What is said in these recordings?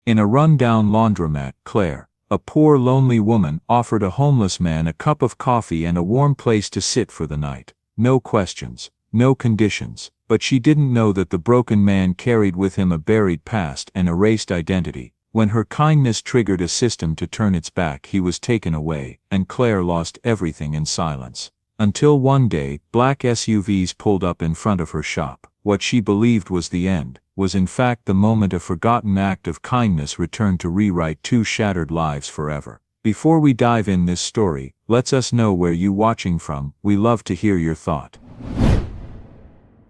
In a run-down laundromat, Claire, a poor lonely woman, offered a homeless man a cup of coffee and a warm place to sit for the night. No questions, no conditions, but she didn't know that the broken man carried with him a buried past and erased identity. When her kindness triggered a system to turn its back, he was taken away, and Claire lost everything in silence. Until one day, black SUVs pulled up in front of her shop. What she believed was the end was in fact the moment a forgotten act of kindness returned to rewrite two shattered lives forever. Before we dive in this story, let us know where you watching from. We love to hear your thought.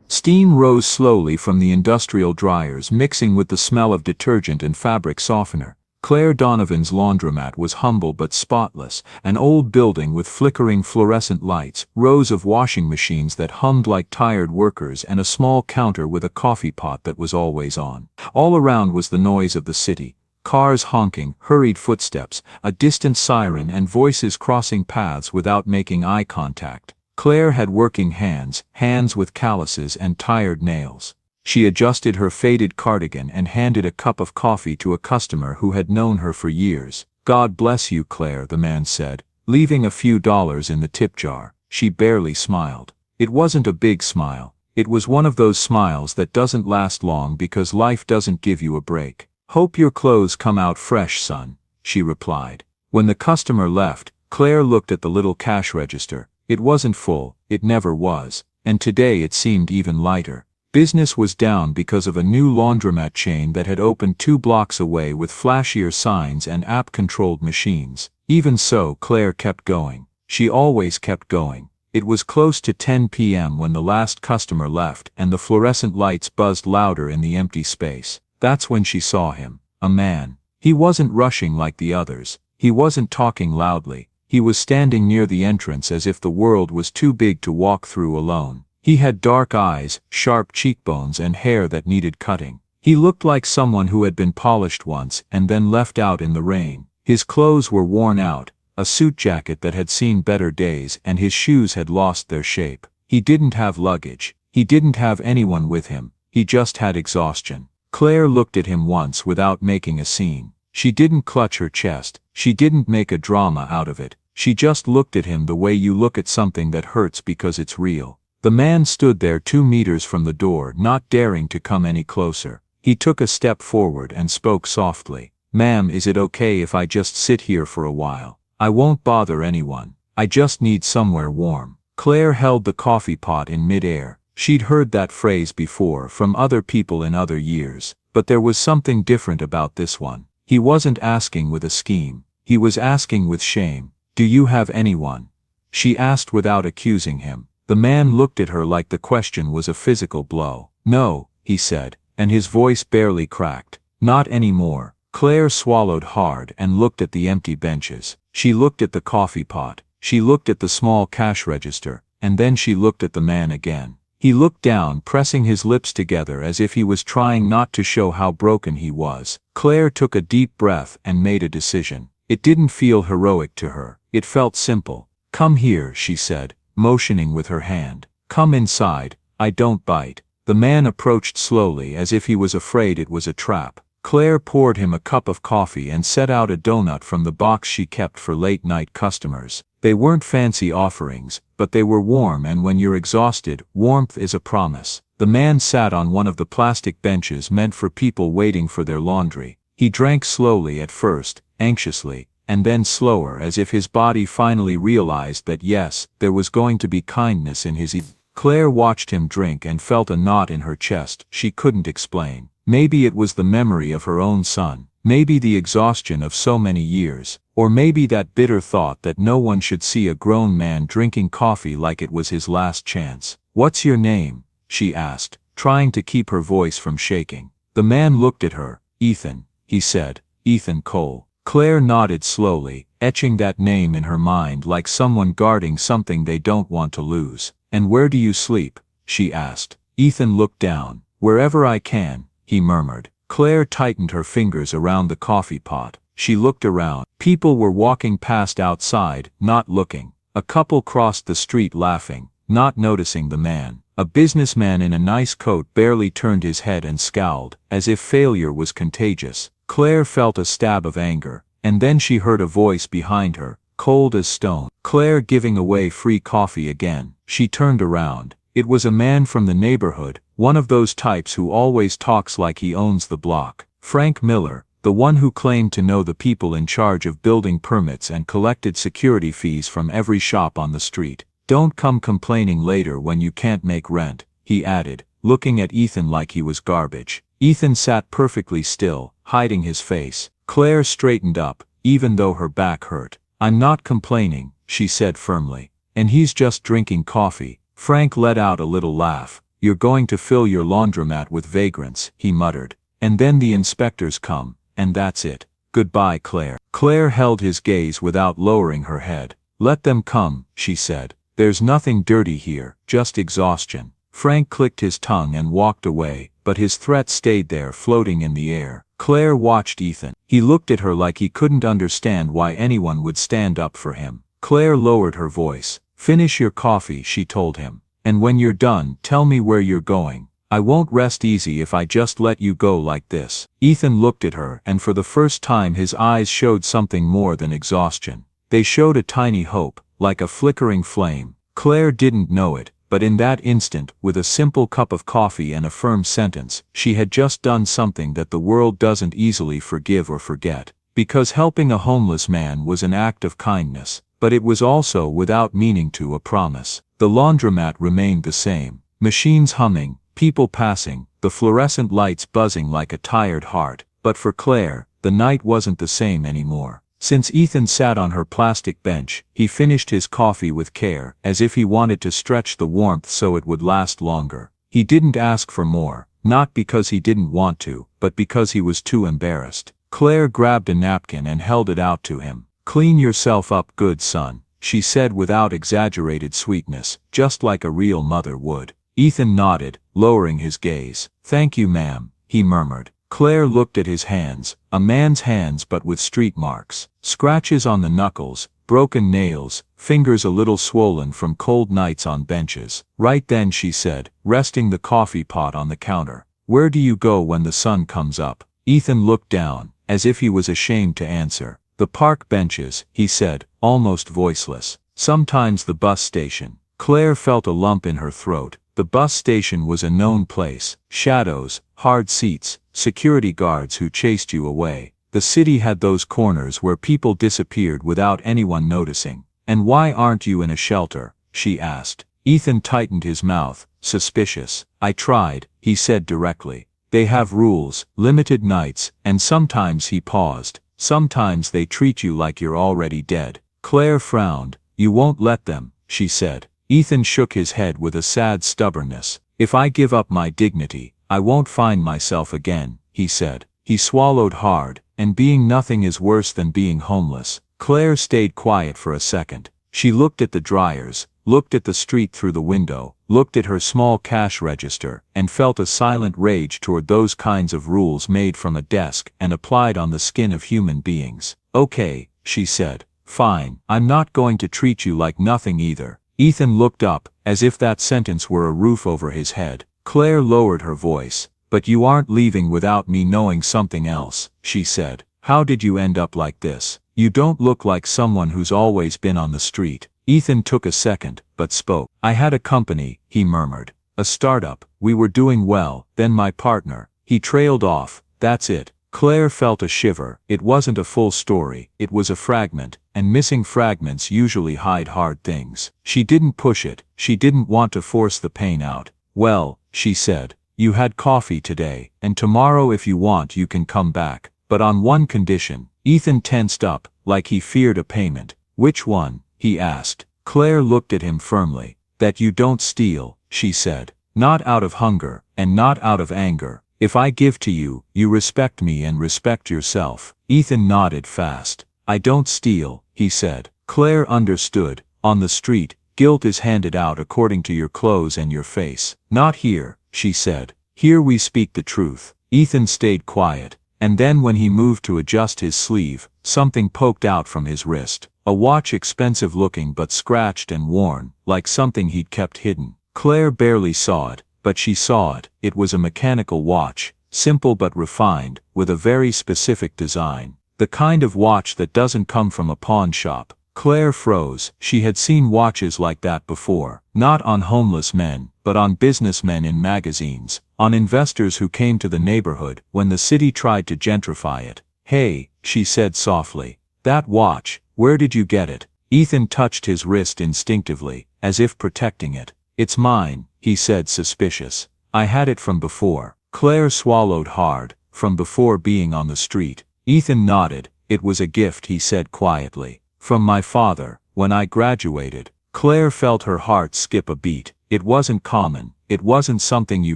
Steam rose slowly from the industrial dryers, mixing with the smell of detergent and fabric softener. Claire Donovan's laundromat was humble but spotless, an old building with flickering fluorescent lights, rows of washing machines that hummed like tired workers, and a small counter with a coffee pot that was always on. All around was the noise of the city. Cars honking, hurried footsteps, a distant siren, and voices crossing paths without making eye contact. Claire had working hands, hands with calluses and tired nails. She adjusted her faded cardigan and handed a cup of coffee to a customer who had known her for years. "God bless you, Claire," the man said, leaving a few dollars in the tip jar. She barely smiled. It wasn't a big smile. It was one of those smiles that doesn't last long because life doesn't give you a break. "Hope your clothes come out fresh, son," she replied. When the customer left, Claire looked at the little cash register. It wasn't full, it never was, and today it seemed even lighter. Business was down because of a new laundromat chain that had opened 2 blocks away with flashier signs and app-controlled machines. Even so, Claire kept going. She always kept going. It was close to 10 p.m. when the last customer left, and the fluorescent lights buzzed louder in the empty space. That's when she saw him. A man. He wasn't rushing like the others. He wasn't talking loudly. He was standing near the entrance as if the world was too big to walk through alone. He had dark eyes, sharp cheekbones, and hair that needed cutting. He looked like someone who had been polished once and then left out in the rain. His clothes were worn out, a suit jacket that had seen better days, and his shoes had lost their shape. He didn't have luggage. He didn't have anyone with him. He just had exhaustion. Claire looked at him once without making a scene. She didn't clutch her chest. She didn't make a drama out of it. She just looked at him the way you look at something that hurts because it's real. The man stood there 2 meters from the door, not daring to come any closer. He took a step forward and spoke softly. "Ma'am, is it okay if I just sit here for a while? I won't bother anyone. I just need somewhere warm." Claire held the coffee pot in midair. She'd heard that phrase before from other people in other years, but there was something different about this one. He wasn't asking with a scheme. He was asking with shame. "Do you have anyone?" she asked without accusing him. The man looked at her like the question was a physical blow. "No," he said, and his voice barely cracked. "Not anymore." Claire swallowed hard and looked at the empty benches. She looked at the coffee pot. She looked at the small cash register, and then she looked at the man again. He looked down, pressing his lips together as if he was trying not to show how broken he was. Claire took a deep breath and made a decision. It didn't feel heroic to her. It felt simple. "Come here," she said, motioning with her hand. "Come inside. I don't bite." The man approached slowly as if he was afraid it was a trap. Claire poured him a cup of coffee and set out a donut from the box she kept for late-night customers. They weren't fancy offerings, but they were warm, and when you're exhausted, warmth is a promise. The man sat on one of the plastic benches meant for people waiting for their laundry. He drank slowly at first, anxiously, and then slower, as if his body finally realized that yes, there was going to be kindness in his Claire watched him drink and felt a knot in her chest she couldn't explain. Maybe it was the memory of her own son, maybe the exhaustion of so many years, or maybe that bitter thought that no one should see a grown man drinking coffee like it was his last chance. "What's your name?" she asked, trying to keep her voice from shaking. The man looked at her. "Ethan," he said. "Ethan Cole." Claire nodded slowly, etching that name in her mind like someone guarding something they don't want to lose. "And where do you sleep?" she asked. Ethan looked down. "Wherever I can," he murmured. Claire tightened her fingers around the coffee pot. She looked around. People were walking past outside, not looking. A couple crossed the street laughing, not noticing the man. A businessman in a nice coat barely turned his head and scowled, as if failure was contagious. Claire felt a stab of anger, and then she heard a voice behind her, cold as stone. Claire giving away free coffee again. She turned around. It was a man from the neighborhood, one of those types who always talks like he owns the block. Frank Miller, the one who claimed to know the people in charge of building permits and collected security fees from every shop on the street. "Don't come complaining later when you can't make rent," he added, looking at Ethan like he was garbage. Ethan sat perfectly still, hiding his face. Claire straightened up, even though her back hurt. "I'm not complaining," she said firmly. "And he's just drinking coffee." Frank let out a little laugh. "You're going to fill your laundromat with vagrants," he muttered. "And then the inspectors come, and that's it. Goodbye, Claire." Claire held his gaze without lowering her head. "Let them come," she said. "There's nothing dirty here, just exhaustion." Frank clicked his tongue and walked away, but his threat stayed there floating in the air. Claire watched Ethan. He looked at her like he couldn't understand why anyone would stand up for him. Claire lowered her voice. "Finish your coffee," she told him. "And when you're done, tell me where you're going. I won't rest easy if I just let you go like this." Ethan looked at her, and for the first time his eyes showed something more than exhaustion. They showed a tiny hope, like a flickering flame. Claire didn't know it, but in that instant, with a simple cup of coffee and a firm sentence, she had just done something that the world doesn't easily forgive or forget. Because helping a homeless man was an act of kindness, but it was also without meaning to a promise. The laundromat remained the same. Machines humming, people passing, the fluorescent lights buzzing like a tired heart. But for Claire, the night wasn't the same anymore. Since Ethan sat on her plastic bench, he finished his coffee with care, as if he wanted to stretch the warmth so it would last longer. He didn't ask for more, not because he didn't want to, but because he was too embarrassed. Claire grabbed a napkin and held it out to him. "Clean yourself up good, son," she said without exaggerated sweetness, just like a real mother would. Ethan nodded, lowering his gaze. "Thank you, ma'am," he murmured. Claire looked at his hands, a man's hands but with street marks, scratches on the knuckles, broken nails, fingers a little swollen from cold nights on benches. Right then she said, resting the coffee pot on the counter, "Where do you go when the sun comes up?" Ethan looked down, as if he was ashamed to answer. "The park benches," he said, almost voiceless. "Sometimes the bus station." Claire felt a lump in her throat. The bus station was a known place. Shadows, hard seats, security guards who chased you away. The city had those corners where people disappeared without anyone noticing. "And why aren't you in a shelter?" she asked. Ethan tightened his mouth, suspicious. "I tried," he said directly. "They have rules, limited nights, and sometimes," he paused, "sometimes they treat you like you're already dead." Claire frowned. "You won't let them," she said. Ethan shook his head with a sad stubbornness. "If I give up my dignity, I won't find myself again," he said. He swallowed hard, "and being nothing is worse than being homeless." Claire stayed quiet for a second. She looked at the dryers, looked at the street through the window, looked at her small cash register, and felt a silent rage toward those kinds of rules made from a desk and applied on the skin of human beings. "Okay," she said. "Fine. I'm not going to treat you like nothing either." Ethan looked up, as if that sentence were a roof over his head. Claire lowered her voice. "But you aren't leaving without me knowing something else," she said. "How did you end up like this? You don't look like someone who's always been on the street." Ethan took a second, but spoke. "I had a company," he murmured. "A startup. We were doing well, then my partner." He trailed off. "That's it." Claire felt a shiver. It wasn't a full story, it was a fragment, and missing fragments usually hide hard things. She didn't push it, she didn't want to force the pain out. "Well," she said, "you had coffee today, and tomorrow if you want you can come back. But on one condition." Ethan tensed up, like he feared a payment. "Which one?" he asked. Claire looked at him firmly. "That you don't steal," she said. "Not out of hunger, and not out of anger. If I give to you, you respect me and respect yourself." Ethan nodded fast. "I don't steal," he said. Claire understood. "On the street, guilt is handed out according to your clothes and your face." "Not here," she said. "Here we speak the truth." Ethan stayed quiet, and then when he moved to adjust his sleeve, something poked out from his wrist. A watch, expensive looking but scratched and worn, like something he'd kept hidden. Claire barely saw it, but she saw it. It was a mechanical watch, simple but refined, with a very specific design. The kind of watch that doesn't come from a pawn shop. Claire froze. She had seen watches like that before, not on homeless men, but on businessmen in magazines, on investors who came to the neighborhood when the city tried to gentrify it. "Hey," she said softly. "That watch, where did you get it?" Ethan touched his wrist instinctively, as if protecting it. "It's mine," he said, suspicious. "I had it from before." Claire swallowed hard. From before being on the street. Ethan nodded. "It was a gift," he said quietly. "From my father, when I graduated." Claire felt her heart skip a beat. It wasn't common. It wasn't something you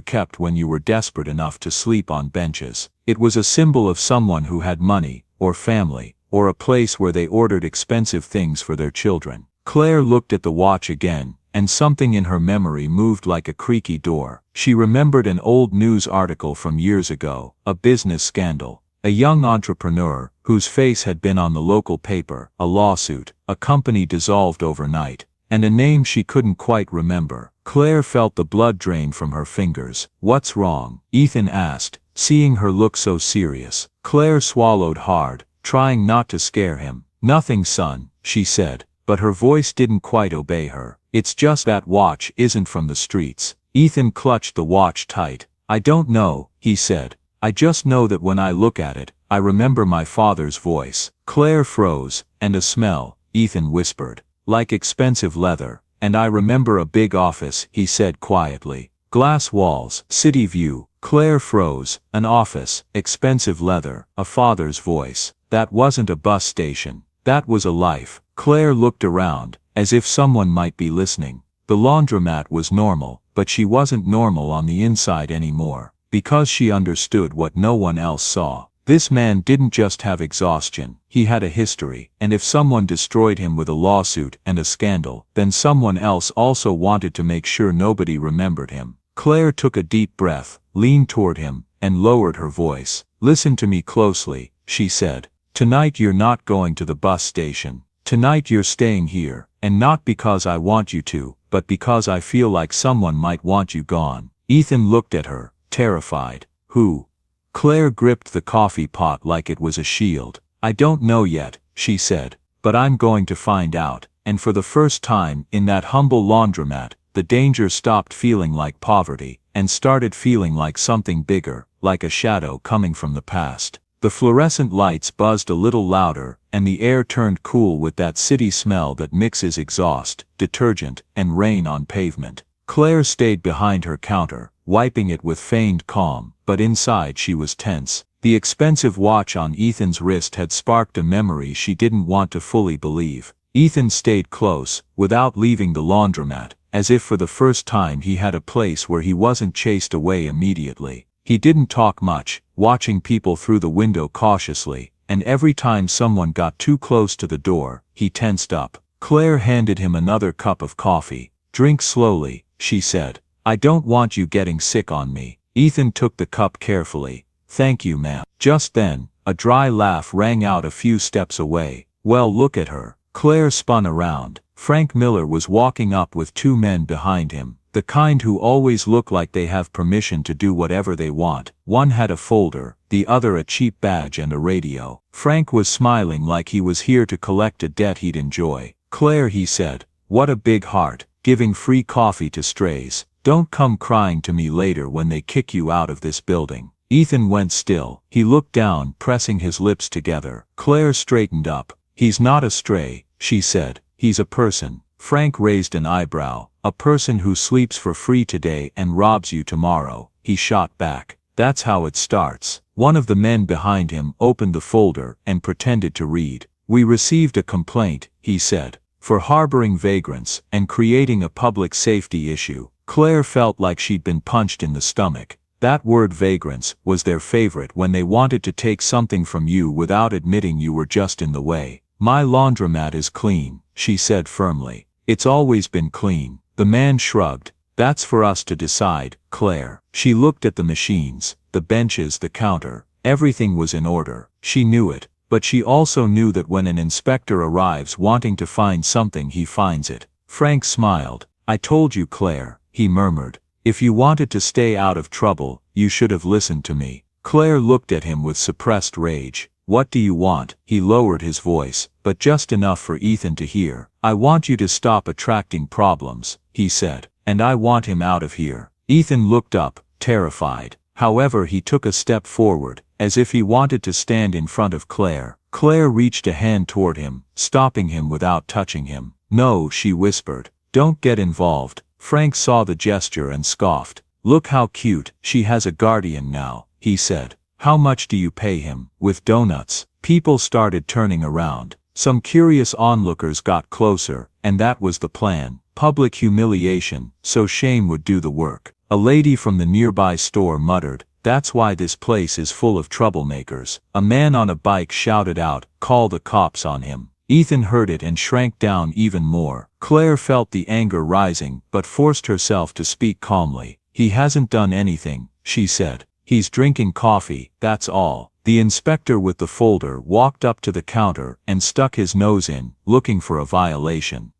kept when you were desperate enough to sleep on benches. It was a symbol of someone who had money, or family, or a place where they ordered expensive things for their children. Claire looked at the watch again, and something in her memory moved like a creaky door. She remembered an old news article from years ago, a business scandal. A young entrepreneur, whose face had been on the local paper, a lawsuit, a company dissolved overnight, and a name she couldn't quite remember. Claire felt the blood drain from her fingers. "What's wrong?" Ethan asked, seeing her look so serious. Claire swallowed hard, trying not to scare him. "Nothing, son," she said, but her voice didn't quite obey her. "It's just that watch isn't from the streets." Ethan clutched the watch tight. "I don't know," he said. "I just know that when I look at it, I remember my father's voice." Claire froze. "And a smell," Ethan whispered. "Like expensive leather." "And I remember a big office," he said quietly. "Glass walls, city view." Claire froze. "An office, expensive leather, a father's voice. That wasn't a bus station. That was a life." Claire looked around, as if someone might be listening. The laundromat was normal, but she wasn't normal on the inside anymore. Because she understood what no one else saw. This man didn't just have exhaustion, he had a history, and if someone destroyed him with a lawsuit and a scandal, then someone else also wanted to make sure nobody remembered him. Claire took a deep breath, leaned toward him, and lowered her voice. "Listen to me closely," she said. "Tonight you're not going to the bus station. Tonight you're staying here, and not because I want you to, but because I feel like someone might want you gone." Ethan looked at her, terrified. "Who?" Claire gripped the coffee pot like it was a shield. "I don't know yet," she said, "but I'm going to find out." And for the first time in that humble laundromat, the danger stopped feeling like poverty, and started feeling like something bigger, like a shadow coming from the past. The fluorescent lights buzzed a little louder, and the air turned cool with that city smell that mixes exhaust, detergent, and rain on pavement. Claire stayed behind her counter, wiping it with feigned calm, but inside she was tense. The expensive watch on Ethan's wrist had sparked a memory she didn't want to fully believe. Ethan stayed close, without leaving the laundromat, as if for the first time he had a place where he wasn't chased away immediately. He didn't talk much, watching people through the window cautiously, and every time someone got too close to the door, he tensed up. Claire handed him another cup of coffee. "Drink slowly," she said. "I don't want you getting sick on me." Ethan took the cup carefully. "Thank you, ma'am." Just then, a dry laugh rang out a few steps away. "Well, look at her." Claire spun around. Frank Miller was walking up with two men behind him, the kind who always look like they have permission to do whatever they want. One had a folder, the other a cheap badge and a radio. Frank was smiling like he was here to collect a debt he'd enjoy. "Claire," he said, "what a big heart, giving free coffee to strays. Don't come crying to me later when they kick you out of this building." Ethan went still. He looked down, pressing his lips together. Claire straightened up. "He's not a stray," she said. "He's a person." Frank raised an eyebrow. "A person who sleeps for free today and robs you tomorrow," he shot back. "That's how it starts." One of the men behind him opened the folder and pretended to read. "We received a complaint," he said, "for harboring vagrants and creating a public safety issue." Claire felt like she'd been punched in the stomach. That word vagrants was their favorite when they wanted to take something from you without admitting you were just in the way. "My laundromat is clean," she said firmly. "It's always been clean." The man shrugged. "That's for us to decide, Claire." She looked at the machines, the benches, the counter. Everything was in order. She knew it, but she also knew that when an inspector arrives wanting to find something, he finds it. Frank smiled. "I told you, Claire," he murmured. "If you wanted to stay out of trouble, you should have listened to me." Claire looked at him with suppressed rage. What do you want? He lowered his voice, but just enough for Ethan to hear. I want you to stop attracting problems, he said, and I want him out of here. Ethan looked up, terrified. However, he took a step forward, as if he wanted to stand in front of Claire. Claire reached a hand toward him, stopping him without touching him. No, she whispered. Don't get involved. Frank saw the gesture and scoffed. Look how cute, she has a guardian now, he said. How much do you pay him? With donuts. People started turning around. Some curious onlookers got closer, and that was the plan. Public humiliation, so shame would do the work. A lady from the nearby store muttered, "That's why this place is full of troublemakers." A man on a bike shouted out, "Call the cops on him." Ethan heard it and shrank down even more. Claire felt the anger rising, but forced herself to speak calmly. "He hasn't done anything," she said. "He's drinking coffee, that's all." The inspector with the folder walked up to the counter and stuck his nose in, looking for a violation.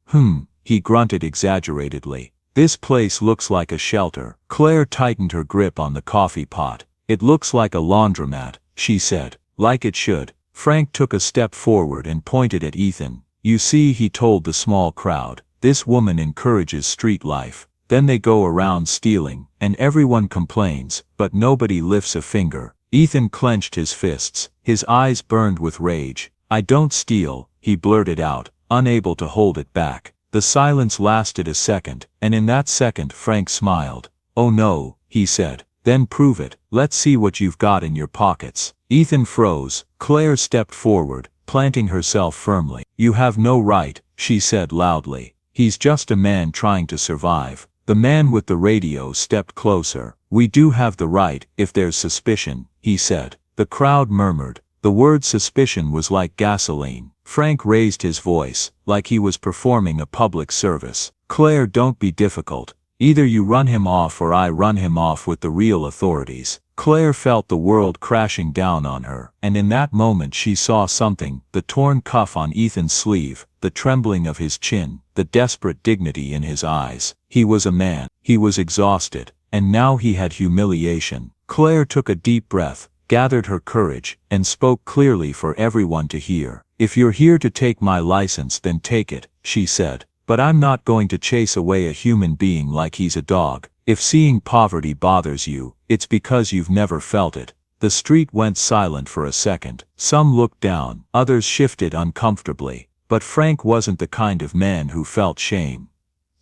He grunted exaggeratedly. "This place looks like a shelter." Claire tightened her grip on the coffee pot. "It looks like a laundromat," she said. "Like it should." Frank took a step forward and pointed at Ethan. "You see," he told the small crowd, "this woman encourages street life. Then they go around stealing, and everyone complains, but nobody lifts a finger." Ethan clenched his fists. His eyes burned with rage. "I don't steal," he blurted out, unable to hold it back. The silence lasted a second, and in that second Frank smiled. "Oh no," he said. "Then prove it. Let's see what you've got in your pockets." Ethan froze. Claire stepped forward, planting herself firmly. "You have no right," she said loudly. "He's just a man trying to survive." The man with the radio stepped closer. "We do have the right, if there's suspicion," he said. The crowd murmured. The word suspicion was like gasoline. Frank raised his voice, like he was performing a public service. "Claire, don't be difficult. Either you run him off or I run him off with the real authorities." Claire felt the world crashing down on her, and in that moment she saw something: the torn cuff on Ethan's sleeve, the trembling of his chin, the desperate dignity in his eyes. He was a man. He was exhausted, and now he had humiliation. Claire took a deep breath, gathered her courage, and spoke clearly for everyone to hear. "If you're here to take my license, then take it," she said. "But I'm not going to chase away a human being like he's a dog. If seeing poverty bothers you, it's because you've never felt it." The street went silent for a second. Some looked down, others shifted uncomfortably. But Frank wasn't the kind of man who felt shame.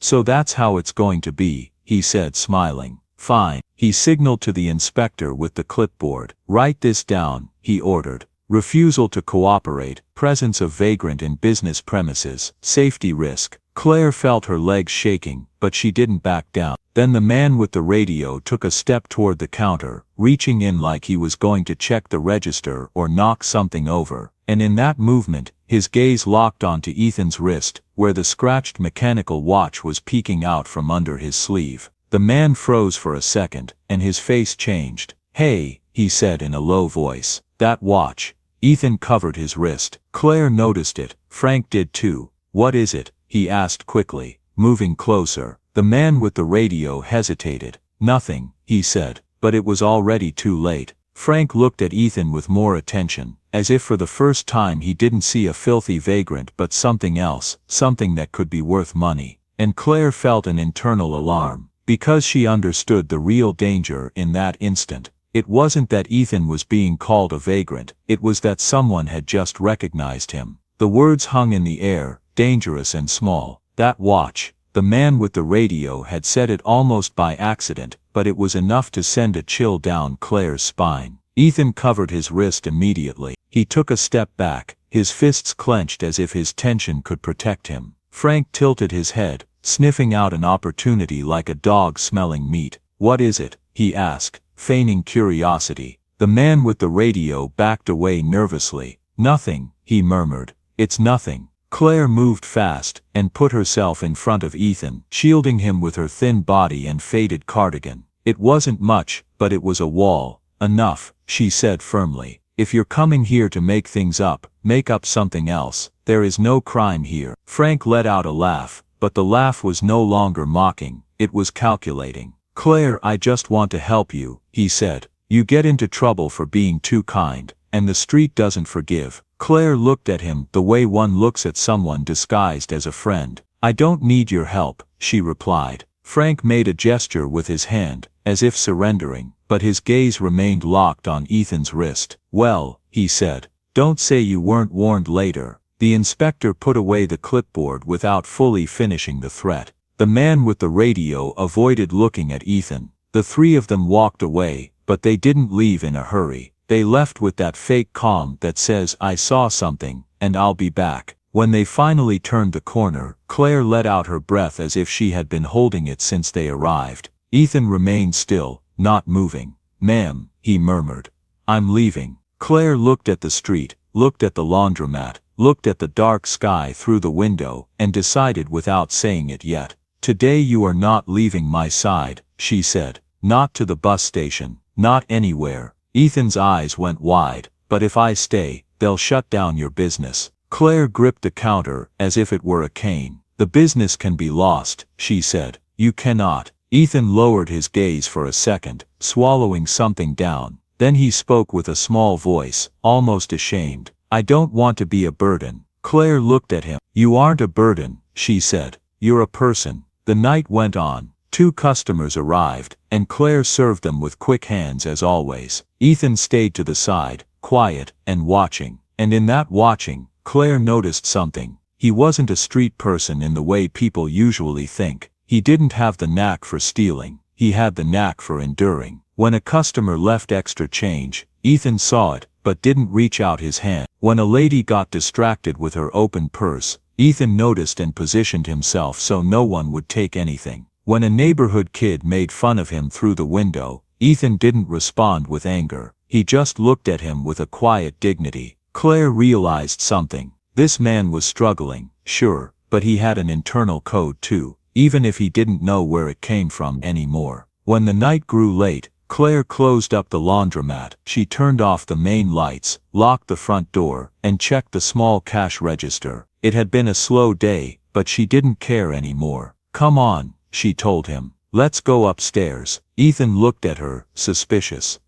"So that's how it's going to be," he said, smiling. "Fine." He signaled to the inspector with the clipboard. "Write this down," he ordered. "Refusal to cooperate, presence of vagrant in business premises, safety risk." Claire felt her legs shaking, but she didn't back down. Then the man with the radio took a step toward the counter, reaching in like he was going to check the register or knock something over. And in that movement, his gaze locked onto Ethan's wrist, where the scratched mechanical watch was peeking out from under his sleeve. The man froze for a second, and his face changed. "Hey," he said in a low voice. "That watch." Ethan covered his wrist. Claire noticed it. Frank did too. "What is it?" he asked quickly, moving closer. The man with the radio hesitated. "Nothing," he said, but it was already too late. Frank looked at Ethan with more attention, as if for the first time he didn't see a filthy vagrant but something else, something that could be worth money. And Claire felt an internal alarm, because she understood the real danger in that instant. It wasn't that Ethan was being called a vagrant, it was that someone had just recognized him. The words hung in the air, dangerous and small. That watch. The man with the radio had said it almost by accident, but it was enough to send a chill down Claire's spine. Ethan covered his wrist immediately. He took a step back, his fists clenched as if his tension could protect him. Frank tilted his head, sniffing out an opportunity like a dog smelling meat. "What is it?" he asked, feigning curiosity. The man with the radio backed away nervously. "Nothing," he murmured. "It's nothing." Claire moved fast, and put herself in front of Ethan, shielding him with her thin body and faded cardigan. It wasn't much, but it was a wall. "Enough," she said firmly. "If you're coming here to make things up, make up something else. There is no crime here." Frank let out a laugh, but the laugh was no longer mocking, it was calculating. "Claire, I just want to help you," he said. You get into trouble for being too kind, and the street doesn't forgive. Claire looked at him the way one looks at someone disguised as a friend. I don't need your help, she replied. Frank made a gesture with his hand, as if surrendering, but his gaze remained locked on Ethan's wrist. Well, he said, don't say you weren't warned later. The inspector put away the clipboard without fully finishing the threat. The man with the radio avoided looking at Ethan. The three of them walked away, but they didn't leave in a hurry. They left with that fake calm that says, I saw something, and I'll be back. When they finally turned the corner, Claire let out her breath as if she had been holding it since they arrived. Ethan remained still, not moving. Ma'am, he murmured. I'm leaving. Claire looked at the street, looked at the laundromat, looked at the dark sky through the window, and decided without saying it yet. Today you are not leaving my side, she said. Not to the bus station, not anywhere. Ethan's eyes went wide. But if I stay, they'll shut down your business. Claire gripped the counter as if it were a cane. The business can be lost, she said. You cannot. Ethan lowered his gaze for a second, swallowing something down. Then he spoke with a small voice, almost ashamed. I don't want to be a burden. Claire looked at him. You aren't a burden, she said. You're a person. The night went on. 2 customers arrived, and Claire served them with quick hands as always. Ethan stayed to the side, quiet and watching. And in that watching, Claire noticed something. He wasn't a street person in the way people usually think. He didn't have the knack for stealing. He had the knack for enduring. When a customer left extra change, Ethan saw it, but didn't reach out his hand. When a lady got distracted with her open purse, Ethan noticed and positioned himself so no one would take anything. When a neighborhood kid made fun of him through the window, Ethan didn't respond with anger. He just looked at him with a quiet dignity. Claire realized something. This man was struggling, sure, but he had an internal code too, even if he didn't know where it came from anymore. When the night grew late, Claire closed up the laundromat. She turned off the main lights, locked the front door, and checked the small cash register. It had been a slow day, but she didn't care anymore. Come on, she told him. Let's go upstairs. Ethan looked at her, suspicious.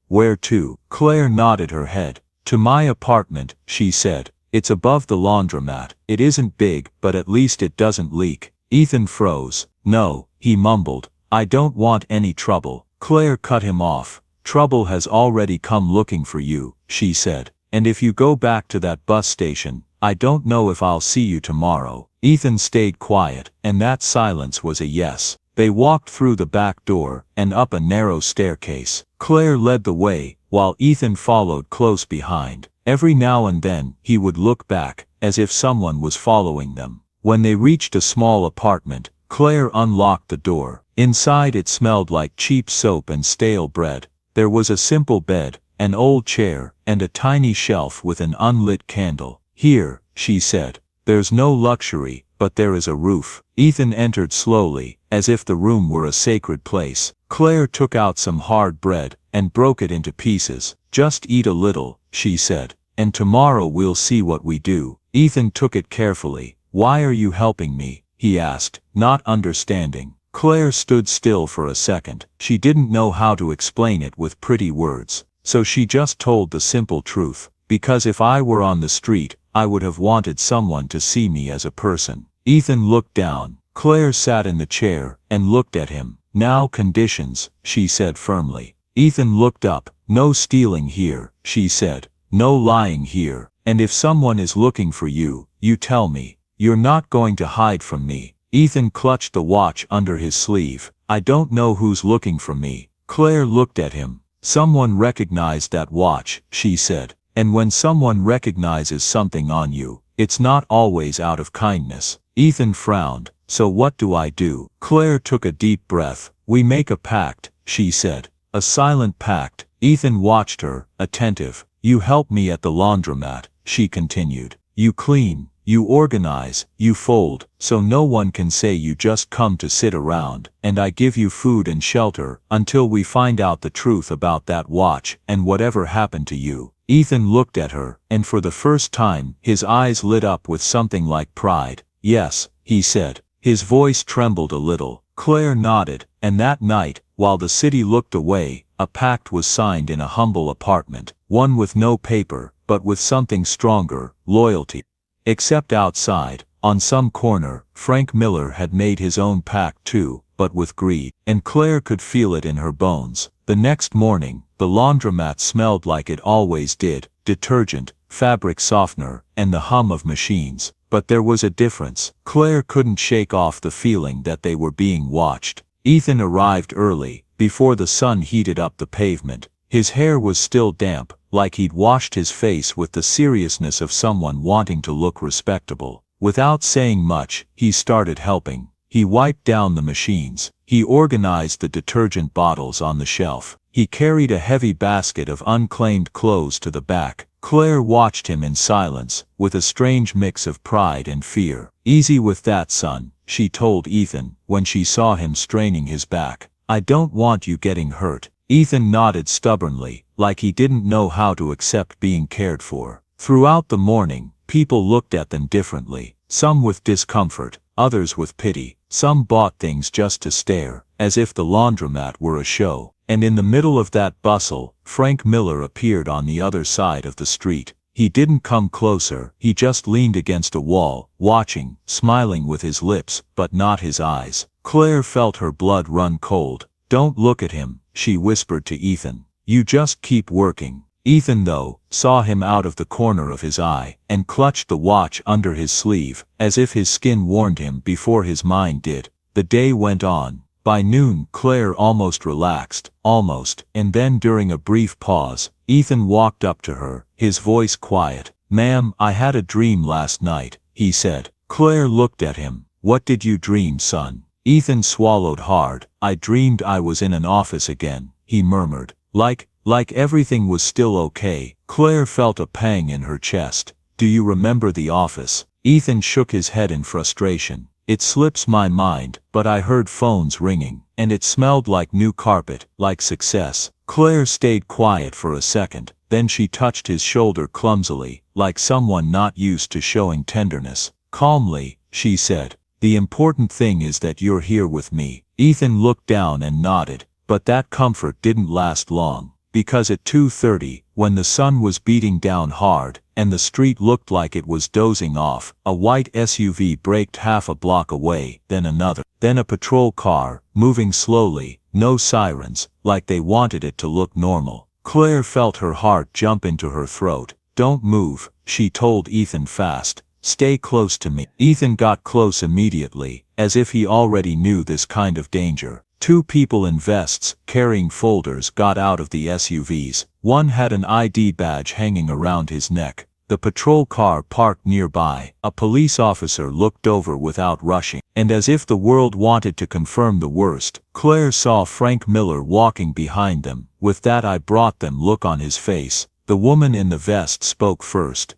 Where to? Claire nodded her head. To my apartment, she said. It's above the laundromat. It isn't big, but at least it doesn't leak. Ethan froze. No, he mumbled. I don't want any trouble. Claire cut him off. Trouble has already come looking for you, she said. And if you go back to that bus station, I don't know if I'll see you tomorrow. Ethan stayed quiet, and that silence was a yes. They walked through the back door, and up a narrow staircase. Claire led the way, while Ethan followed close behind. Every now and then, he would look back, as if someone was following them. When they reached a small apartment, Claire unlocked the door. Inside it smelled like cheap soap and stale bread. There was a simple bed, an old chair, and a tiny shelf with an unlit candle. Here, she said. There's no luxury, but there is a roof. Ethan entered slowly, as if the room were a sacred place. Claire took out some hard bread, and broke it into pieces. Just eat a little, she said. And tomorrow we'll see what we do. Ethan took it carefully. Why are you helping me? He asked, not understanding. Claire stood still for a second. She didn't know how to explain it with pretty words. So she just told the simple truth. Because if I were on the street, I would have wanted someone to see me as a person. Ethan looked down. Claire sat in the chair, and looked at him. Now conditions, she said firmly. Ethan looked up. No stealing here, she said. No lying here. And if someone is looking for you, you tell me. You're not going to hide from me. Ethan clutched the watch under his sleeve. I don't know who's looking for me. Claire looked at him. Someone recognized that watch, she said. And when someone recognizes something on you, it's not always out of kindness. Ethan frowned. So what do I do? Claire took a deep breath. We make a pact, she said. A silent pact. Ethan watched her, attentive. You help me at the laundromat, she continued. You clean, you organize, you fold, so no one can say you just come to sit around, and I give you food and shelter, until we find out the truth about that watch and whatever happened to you. Ethan looked at her, and for the first time, his eyes lit up with something like pride. Yes, he said. His voice trembled a little. Claire nodded, and that night, while the city looked away, a pact was signed in a humble apartment, one with no paper, but with something stronger, loyalty. Except outside, on some corner, Frank Miller had made his own pact too, but with greed, and Claire could feel it in her bones. The next morning, the laundromat smelled like it always did, detergent, fabric softener, and the hum of machines. But there was a difference. Claire couldn't shake off the feeling that they were being watched. Ethan arrived early, before the sun heated up the pavement. His hair was still damp, like he'd washed his face with the seriousness of someone wanting to look respectable. Without saying much, he started helping. He wiped down the machines. He organized the detergent bottles on the shelf. He carried a heavy basket of unclaimed clothes to the back. Claire watched him in silence, with a strange mix of pride and fear. "Easy with that, son," she told Ethan, when she saw him straining his back. "I don't want you getting hurt." Ethan nodded stubbornly, like he didn't know how to accept being cared for. Throughout the morning, people looked at them differently, some with discomfort, others with pity. Some bought things just to stare, as if the laundromat were a show. And in the middle of that bustle, Frank Miller appeared on the other side of the street. He didn't come closer, he just leaned against a wall, watching, smiling with his lips, but not his eyes. Claire felt her blood run cold. "Don't look at him," she whispered to Ethan. "You just keep working." Ethan, though, saw him out of the corner of his eye, and clutched the watch under his sleeve, as if his skin warned him before his mind did. The day went on. By noon, Claire almost relaxed, and then during a brief pause, Ethan walked up to her, his voice quiet. "Ma'am, I had a dream last night," he said. Claire looked at him. "What did you dream, son?" Ethan swallowed hard. "I dreamed I was in an office again," he murmured. Like everything was still okay. Claire felt a pang in her chest. "Do you remember the office?" Ethan shook his head in frustration. "It slips my mind, but I heard phones ringing, and it smelled like new carpet, like success." Claire stayed quiet for a second, then she touched his shoulder clumsily, like someone not used to showing tenderness. Calmly, she said, "The important thing is that you're here with me." Ethan looked down and nodded, but that comfort didn't last long. Because at 2:30, when the sun was beating down hard, and the street looked like it was dozing off, a white SUV braked half a block away, then another, then a patrol car, moving slowly, no sirens, like they wanted it to look normal. Claire felt her heart jump into her throat. "Don't move," she told Ethan fast. "Stay close to me." Ethan got close immediately, as if he already knew this kind of danger. Two people in vests, carrying folders, got out of the SUVs. One had an ID badge hanging around his neck. The patrol car parked nearby. A police officer looked over without rushing, and as if the world wanted to confirm the worst, Claire saw Frank Miller walking behind them, with that "I brought them" look on his face. The woman in the vest spoke first.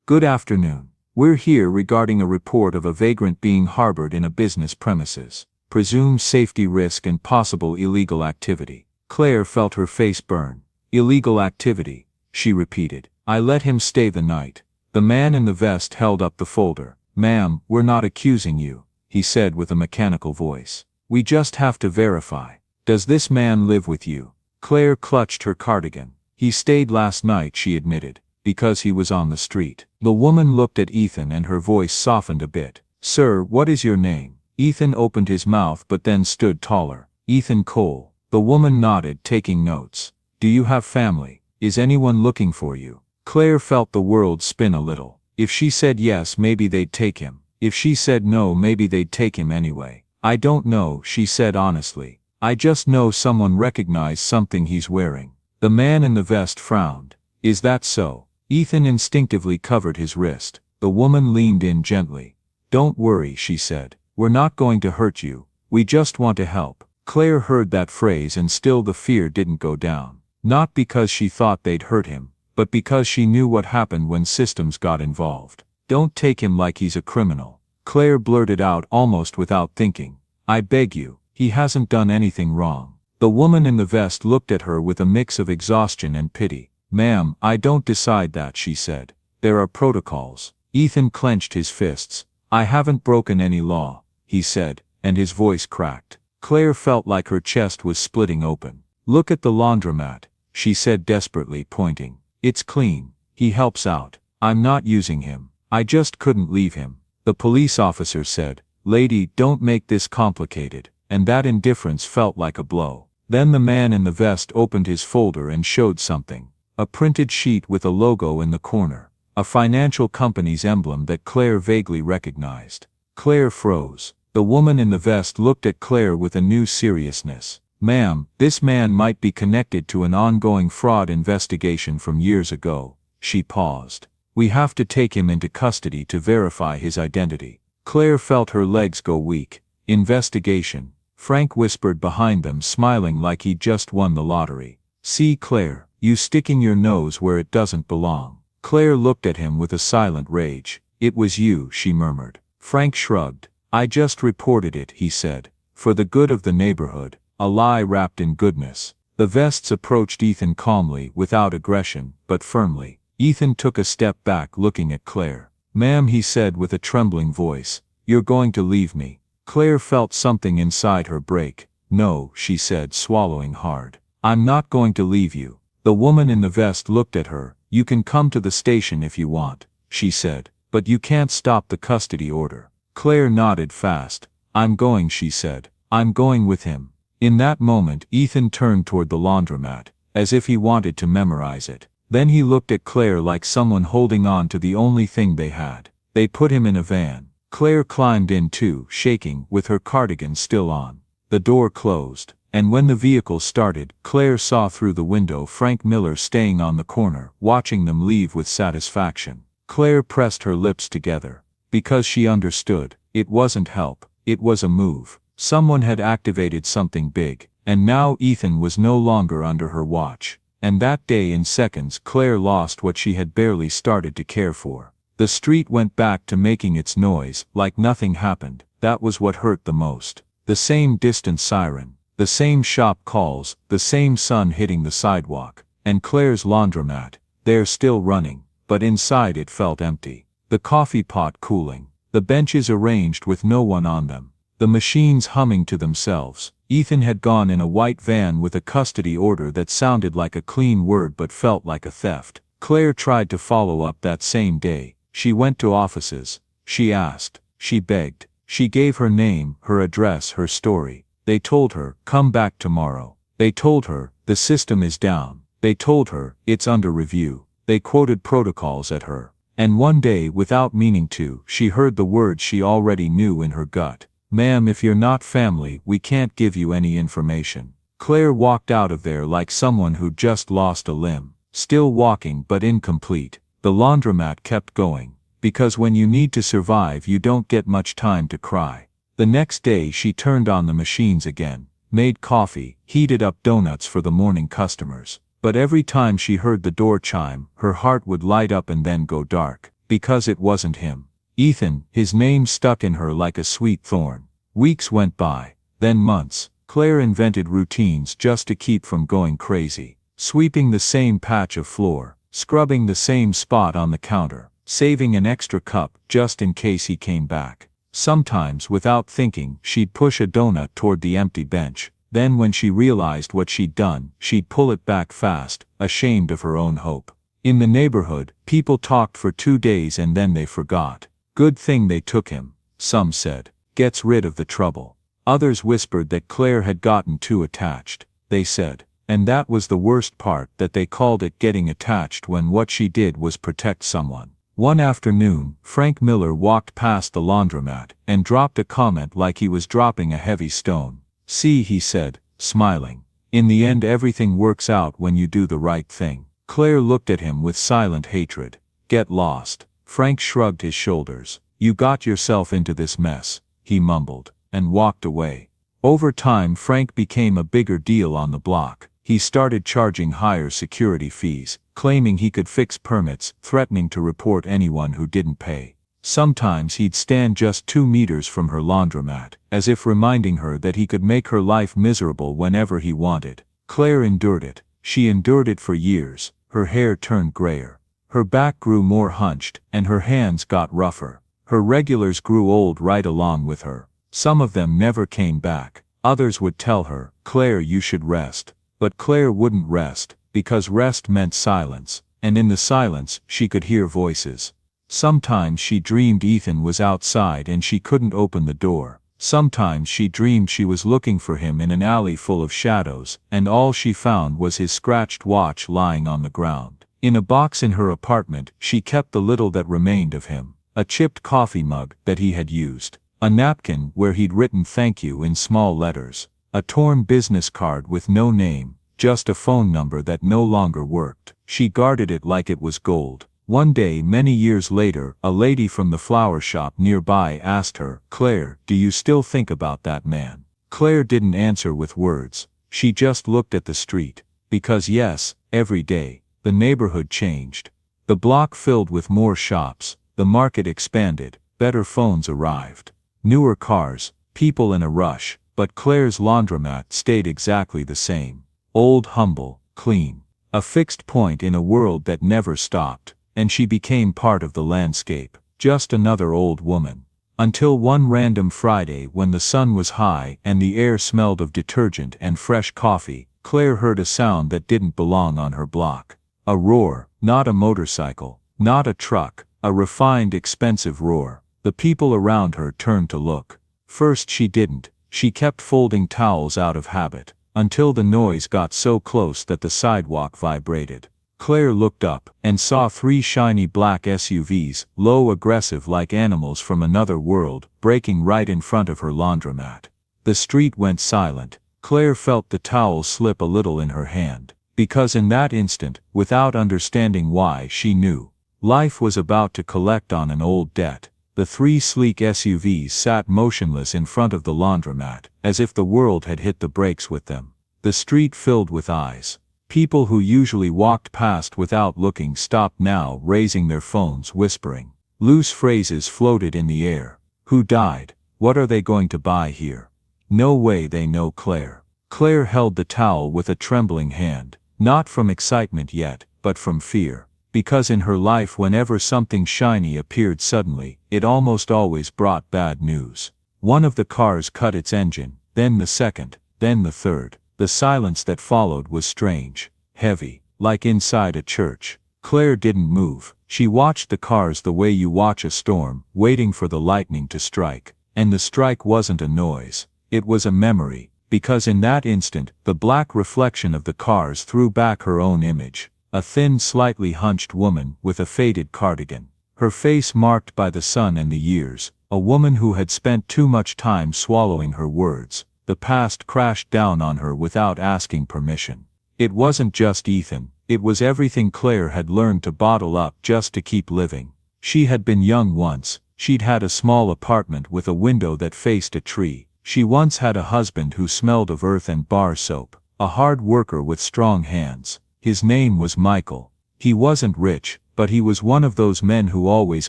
"Good afternoon. We're here regarding a report of a vagrant being harbored in a business premises. Presumed safety risk and possible illegal activity." Claire felt her face burn. "Illegal activity," she repeated. "I let him stay the night." The man in the vest held up the folder. "Ma'am, we're not accusing you," he said with a mechanical voice. "We just have to verify. Does this man live with you?" Claire clutched her cardigan. "He stayed last night," she admitted, "because he was on the street." The woman looked at Ethan and her voice softened a bit. "Sir, what is your name?" Ethan opened his mouth but then stood taller. "Ethan Cole." The woman nodded, taking notes. "Do you have family? Is anyone looking for you?" Claire felt the world spin a little. If she said yes, maybe they'd take him. If she said no, maybe they'd take him anyway. "I don't know," she said honestly. "I just know someone recognized something he's wearing." The man in the vest frowned. "Is that so?" Ethan instinctively covered his wrist. The woman leaned in gently. "Don't worry," she said. "We're not going to hurt you. We just want to help." Claire heard that phrase and still the fear didn't go down. Not because she thought they'd hurt him, but because she knew what happened when systems got involved. "Don't take him like he's a criminal." Claire blurted out almost without thinking. "I beg you, he hasn't done anything wrong." The woman in the vest looked at her with a mix of exhaustion and pity. "Ma'am, I don't decide that," she said. "There are protocols." Ethan clenched his fists. "I haven't broken any law," he said, and his voice cracked. Claire felt like her chest was splitting open. "Look at the laundromat," she said desperately, pointing. "It's clean. He helps out. I'm not using him. I just couldn't leave him." The police officer said, "Lady, don't make this complicated," and that indifference felt like a blow. Then the man in the vest opened his folder and showed something. A printed sheet with a logo in the corner. A financial company's emblem that Claire vaguely recognized. Claire froze. The woman in the vest looked at Claire with a new seriousness. "Ma'am, this man might be connected to an ongoing fraud investigation from years ago." She paused. "We have to take him into custody to verify his identity." Claire felt her legs go weak. "Investigation," Frank whispered behind them, smiling like he'd just won the lottery. "See, Claire, you sticking your nose where it doesn't belong." Claire looked at him with a silent rage. "It was you," she murmured. Frank shrugged. "I just reported it," he said. "For the good of the neighborhood." A lie wrapped in goodness. The vests approached Ethan calmly, without aggression, but firmly. Ethan took a step back, looking at Claire. "Ma'am," he said with a trembling voice, "you're going to leave me." Claire felt something inside her break. "No," she said, swallowing hard. "I'm not going to leave you." The woman in the vest looked at her. "You can come to the station if you want," she said, "but you can't stop the custody order." Claire nodded fast. "I'm going," she said. "I'm going with him." In that moment, Ethan turned toward the laundromat, as if he wanted to memorize it. Then he looked at Claire like someone holding on to the only thing they had. They put him in a van. Claire climbed in too, shaking, with her cardigan still on. The door closed, and when the vehicle started, Claire saw through the window Frank Miller staying on the corner, watching them leave with satisfaction. Claire pressed her lips together. Because she understood, it wasn't help, it was a move. Someone had activated something big, and now Ethan was no longer under her watch. And that day, in seconds, Claire lost what she had barely started to care for. The street went back to making its noise, like nothing happened. That was what hurt the most. The same distant siren, the same shop calls, the same sun hitting the sidewalk, and Claire's laundromat, there still running, but inside it felt empty. The coffee pot cooling, the benches arranged with no one on them, the machines humming to themselves. Ethan had gone in a white van with a custody order that sounded like a clean word but felt like a theft. Claire tried to follow up that same day. She went to offices. She asked. She begged. She gave her name, her address, her story. They told her, "Come back tomorrow." They told her, "The system is down." They told her, "It's under review." They quoted protocols at her. And one day, without meaning to, she heard the words she already knew in her gut. "Ma'am, if you're not family, we can't give you any information." Claire walked out of there like someone who'd just lost a limb. Still walking but incomplete. The laundromat kept going. Because when you need to survive, you don't get much time to cry. The next day she turned on the machines again, made coffee, heated up donuts for the morning customers. But every time she heard the door chime, her heart would light up and then go dark. Because it wasn't him. Ethan, his name stuck in her like a sweet thorn. Weeks went by, then months. Claire invented routines just to keep from going crazy. Sweeping the same patch of floor, scrubbing the same spot on the counter, saving an extra cup just in case he came back. Sometimes, without thinking, she'd push a donut toward the empty bench. Then when she realized what she'd done, she'd pull it back fast, ashamed of her own hope. In the neighborhood, people talked for 2 days and then they forgot. Good thing they took him, some said. Gets rid of the trouble. Others whispered that Claire had gotten too attached. They said. And that was the worst part, that they called it getting attached when what she did was protect someone. One afternoon, Frank Miller walked past the laundromat and dropped a comment like he was dropping a heavy stone. "See," he said, smiling. "In the end everything works out when you do the right thing." Claire looked at him with silent hatred. "Get lost." Frank shrugged his shoulders. "You got yourself into this mess," he mumbled, and walked away. Over time, Frank became a bigger deal on the block. He started charging higher security fees, claiming he could fix permits, threatening to report anyone who didn't pay. Sometimes he'd stand just 2 meters from her laundromat, as if reminding her that he could make her life miserable whenever he wanted. Claire endured it. She endured it for years. Her hair turned grayer. Her back grew more hunched, and her hands got rougher. Her regulars grew old right along with her. Some of them never came back. Others would tell her, "Claire, you should rest." But Claire wouldn't rest, because rest meant silence, and in the silence she could hear voices. Sometimes she dreamed Ethan was outside and she couldn't open the door. Sometimes she dreamed she was looking for him in an alley full of shadows, and all she found was his scratched watch lying on the ground. In a box in her apartment she kept the little that remained of him: a chipped coffee mug that he had used, a napkin where he'd written "thank you" in small letters, a torn business card with no name, just a phone number that no longer worked. She guarded it like it was gold. One day many years later, a lady from the flower shop nearby asked her, "Claire, do you still think about that man?" Claire didn't answer with words. She just looked at the street. Because yes, every day, the neighborhood changed. The block filled with more shops, the market expanded, better phones arrived, newer cars, people in a rush, but Claire's laundromat stayed exactly the same. Old, humble, clean. A fixed point in a world that never stopped. And she became part of the landscape, just another old woman. Until one random Friday when the sun was high and the air smelled of detergent and fresh coffee, Claire heard a sound that didn't belong on her block. A roar, not a motorcycle, not a truck, a refined, expensive roar. The people around her turned to look. First she didn't. She kept folding towels out of habit, until the noise got so close that the sidewalk vibrated. Claire looked up and saw 3 shiny black SUVs, low, aggressive like animals from another world, braking right in front of her laundromat. The street went silent. Claire felt the towel slip a little in her hand, because in that instant, without understanding why, she knew life was about to collect on an old debt. The 3 sleek SUVs sat motionless in front of the laundromat, as if the world had hit the brakes with them. The street filled with eyes. People who usually walked past without looking stopped now, raising their phones, whispering. Loose phrases floated in the air. Who died? What are they going to buy here? No way they know Claire. Claire held the towel with a trembling hand, not from excitement yet, but from fear. Because in her life, whenever something shiny appeared suddenly, it almost always brought bad news. One of the cars cut its engine, then the second, then the third. The silence that followed was strange, heavy, like inside a church. Claire didn't move. She watched the cars the way you watch a storm, waiting for the lightning to strike. And the strike wasn't a noise. It was a memory, because in that instant, the black reflection of the cars threw back her own image. A thin, slightly hunched woman with a faded cardigan. Her face marked by the sun and the years. A woman who had spent too much time swallowing her words. The past crashed down on her without asking permission. It wasn't just Ethan, it was everything Claire had learned to bottle up just to keep living. She had been young once. She'd had a small apartment with a window that faced a tree. She once had a husband who smelled of earth and bar soap, a hard worker with strong hands. His name was Michael. He wasn't rich, but he was one of those men who always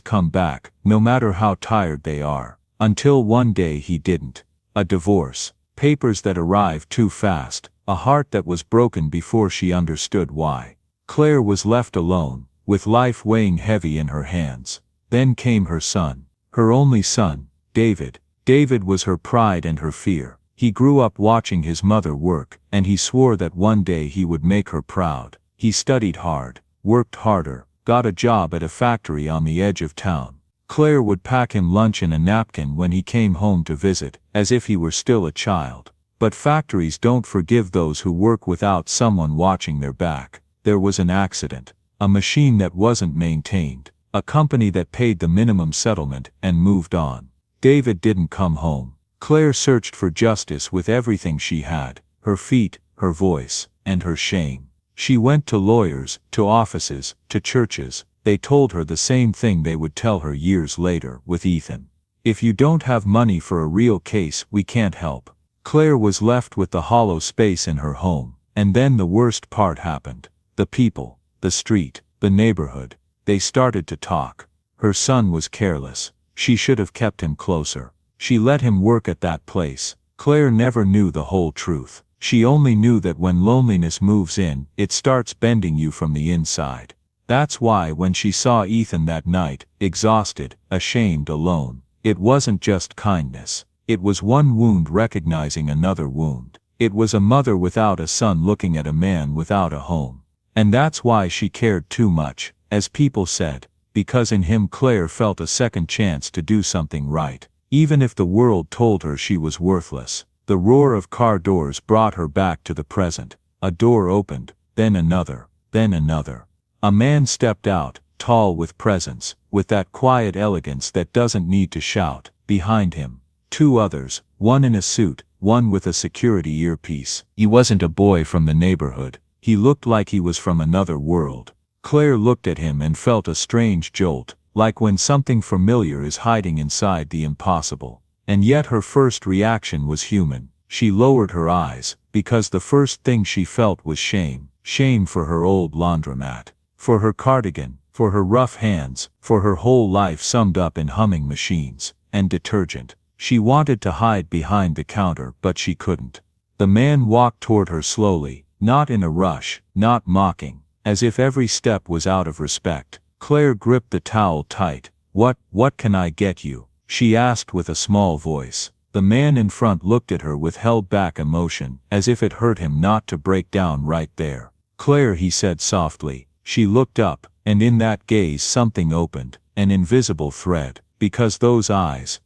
come back, no matter how tired they are. Until one day he didn't. A divorce. Papers that arrived too fast, a heart that was broken before she understood why. Claire was left alone, with life weighing heavy in her hands. Then came her son, her only son, David. David was her pride and her fear. He grew up watching his mother work, and he swore that one day he would make her proud. He studied hard, worked harder, got a job at a factory on the edge of town. Claire would pack him lunch in a napkin when he came home to visit, as if he were still a child. But factories don't forgive those who work without someone watching their back. There was an accident. A machine that wasn't maintained. A company that paid the minimum settlement and moved on. David didn't come home. Claire searched for justice with everything she had. Her feet, her voice, and her shame. She went to lawyers, to offices, to churches. They told her the same thing they would tell her years later with Ethan. If you don't have money for a real case, we can't help. Claire was left with the hollow space in her home. And then the worst part happened. The people, the street, the neighborhood, they started to talk. Her son was careless. She should have kept him closer. She let him work at that place. Claire never knew the whole truth. She only knew that when loneliness moves in, it starts bending you from the inside. That's why when she saw Ethan that night, exhausted, ashamed, alone, it wasn't just kindness. It was one wound recognizing another wound. It was a mother without a son looking at a man without a home. And that's why she cared too much, as people said, because in him Claire felt a second chance to do something right. Even if the world told her she was worthless. The roar of car doors brought her back to the present. A door opened, then another, then another. A man stepped out, tall with presence, with that quiet elegance that doesn't need to shout. Behind him, two others, one in a suit, one with a security earpiece. He wasn't a boy from the neighborhood. He looked like he was from another world. Claire looked at him and felt a strange jolt, like when something familiar is hiding inside the impossible. And yet her first reaction was human. She lowered her eyes, because the first thing she felt was shame. Shame for her old laundromat, for her cardigan, for her rough hands, for her whole life summed up in humming machines and detergent. She wanted to hide behind the counter, but she couldn't. The man walked toward her slowly, not in a rush, not mocking, as if every step was out of respect. Claire gripped the towel tight. What can I get you?" she asked with a small voice. The man in front looked at her with held-back emotion, as if it hurt him not to break down right there. "Claire," he said softly. She looked up, and in that gaze something opened, an invisible thread, because those eyes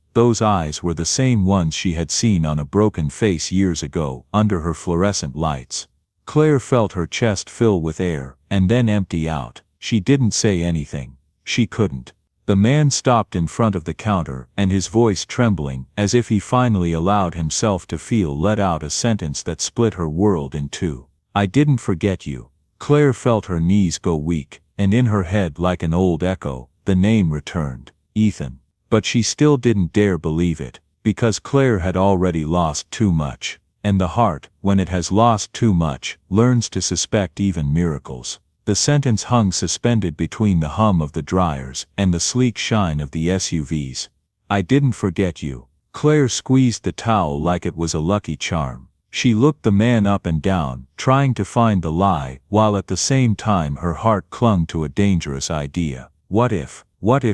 were the same ones she had seen on a broken face years ago, under her fluorescent lights. Claire felt her chest fill with air, and then empty out. She didn't say anything. She couldn't. The man stopped in front of the counter, and his voice trembling, as if he finally allowed himself to feel, let out a sentence that split her world in two. "I didn't forget you." Claire felt her knees go weak, and in her head, like an old echo, the name returned. Ethan. But she still didn't dare believe it, because Claire had already lost too much. And the heart, when it has lost too much, learns to suspect even miracles. The sentence hung suspended between the hum of the dryers and the sleek shine of the SUVs. "I didn't forget you." Claire squeezed the towel like it was a lucky charm. She looked the man up and down, trying to find the lie, while at the same time her heart clung to a dangerous idea. What if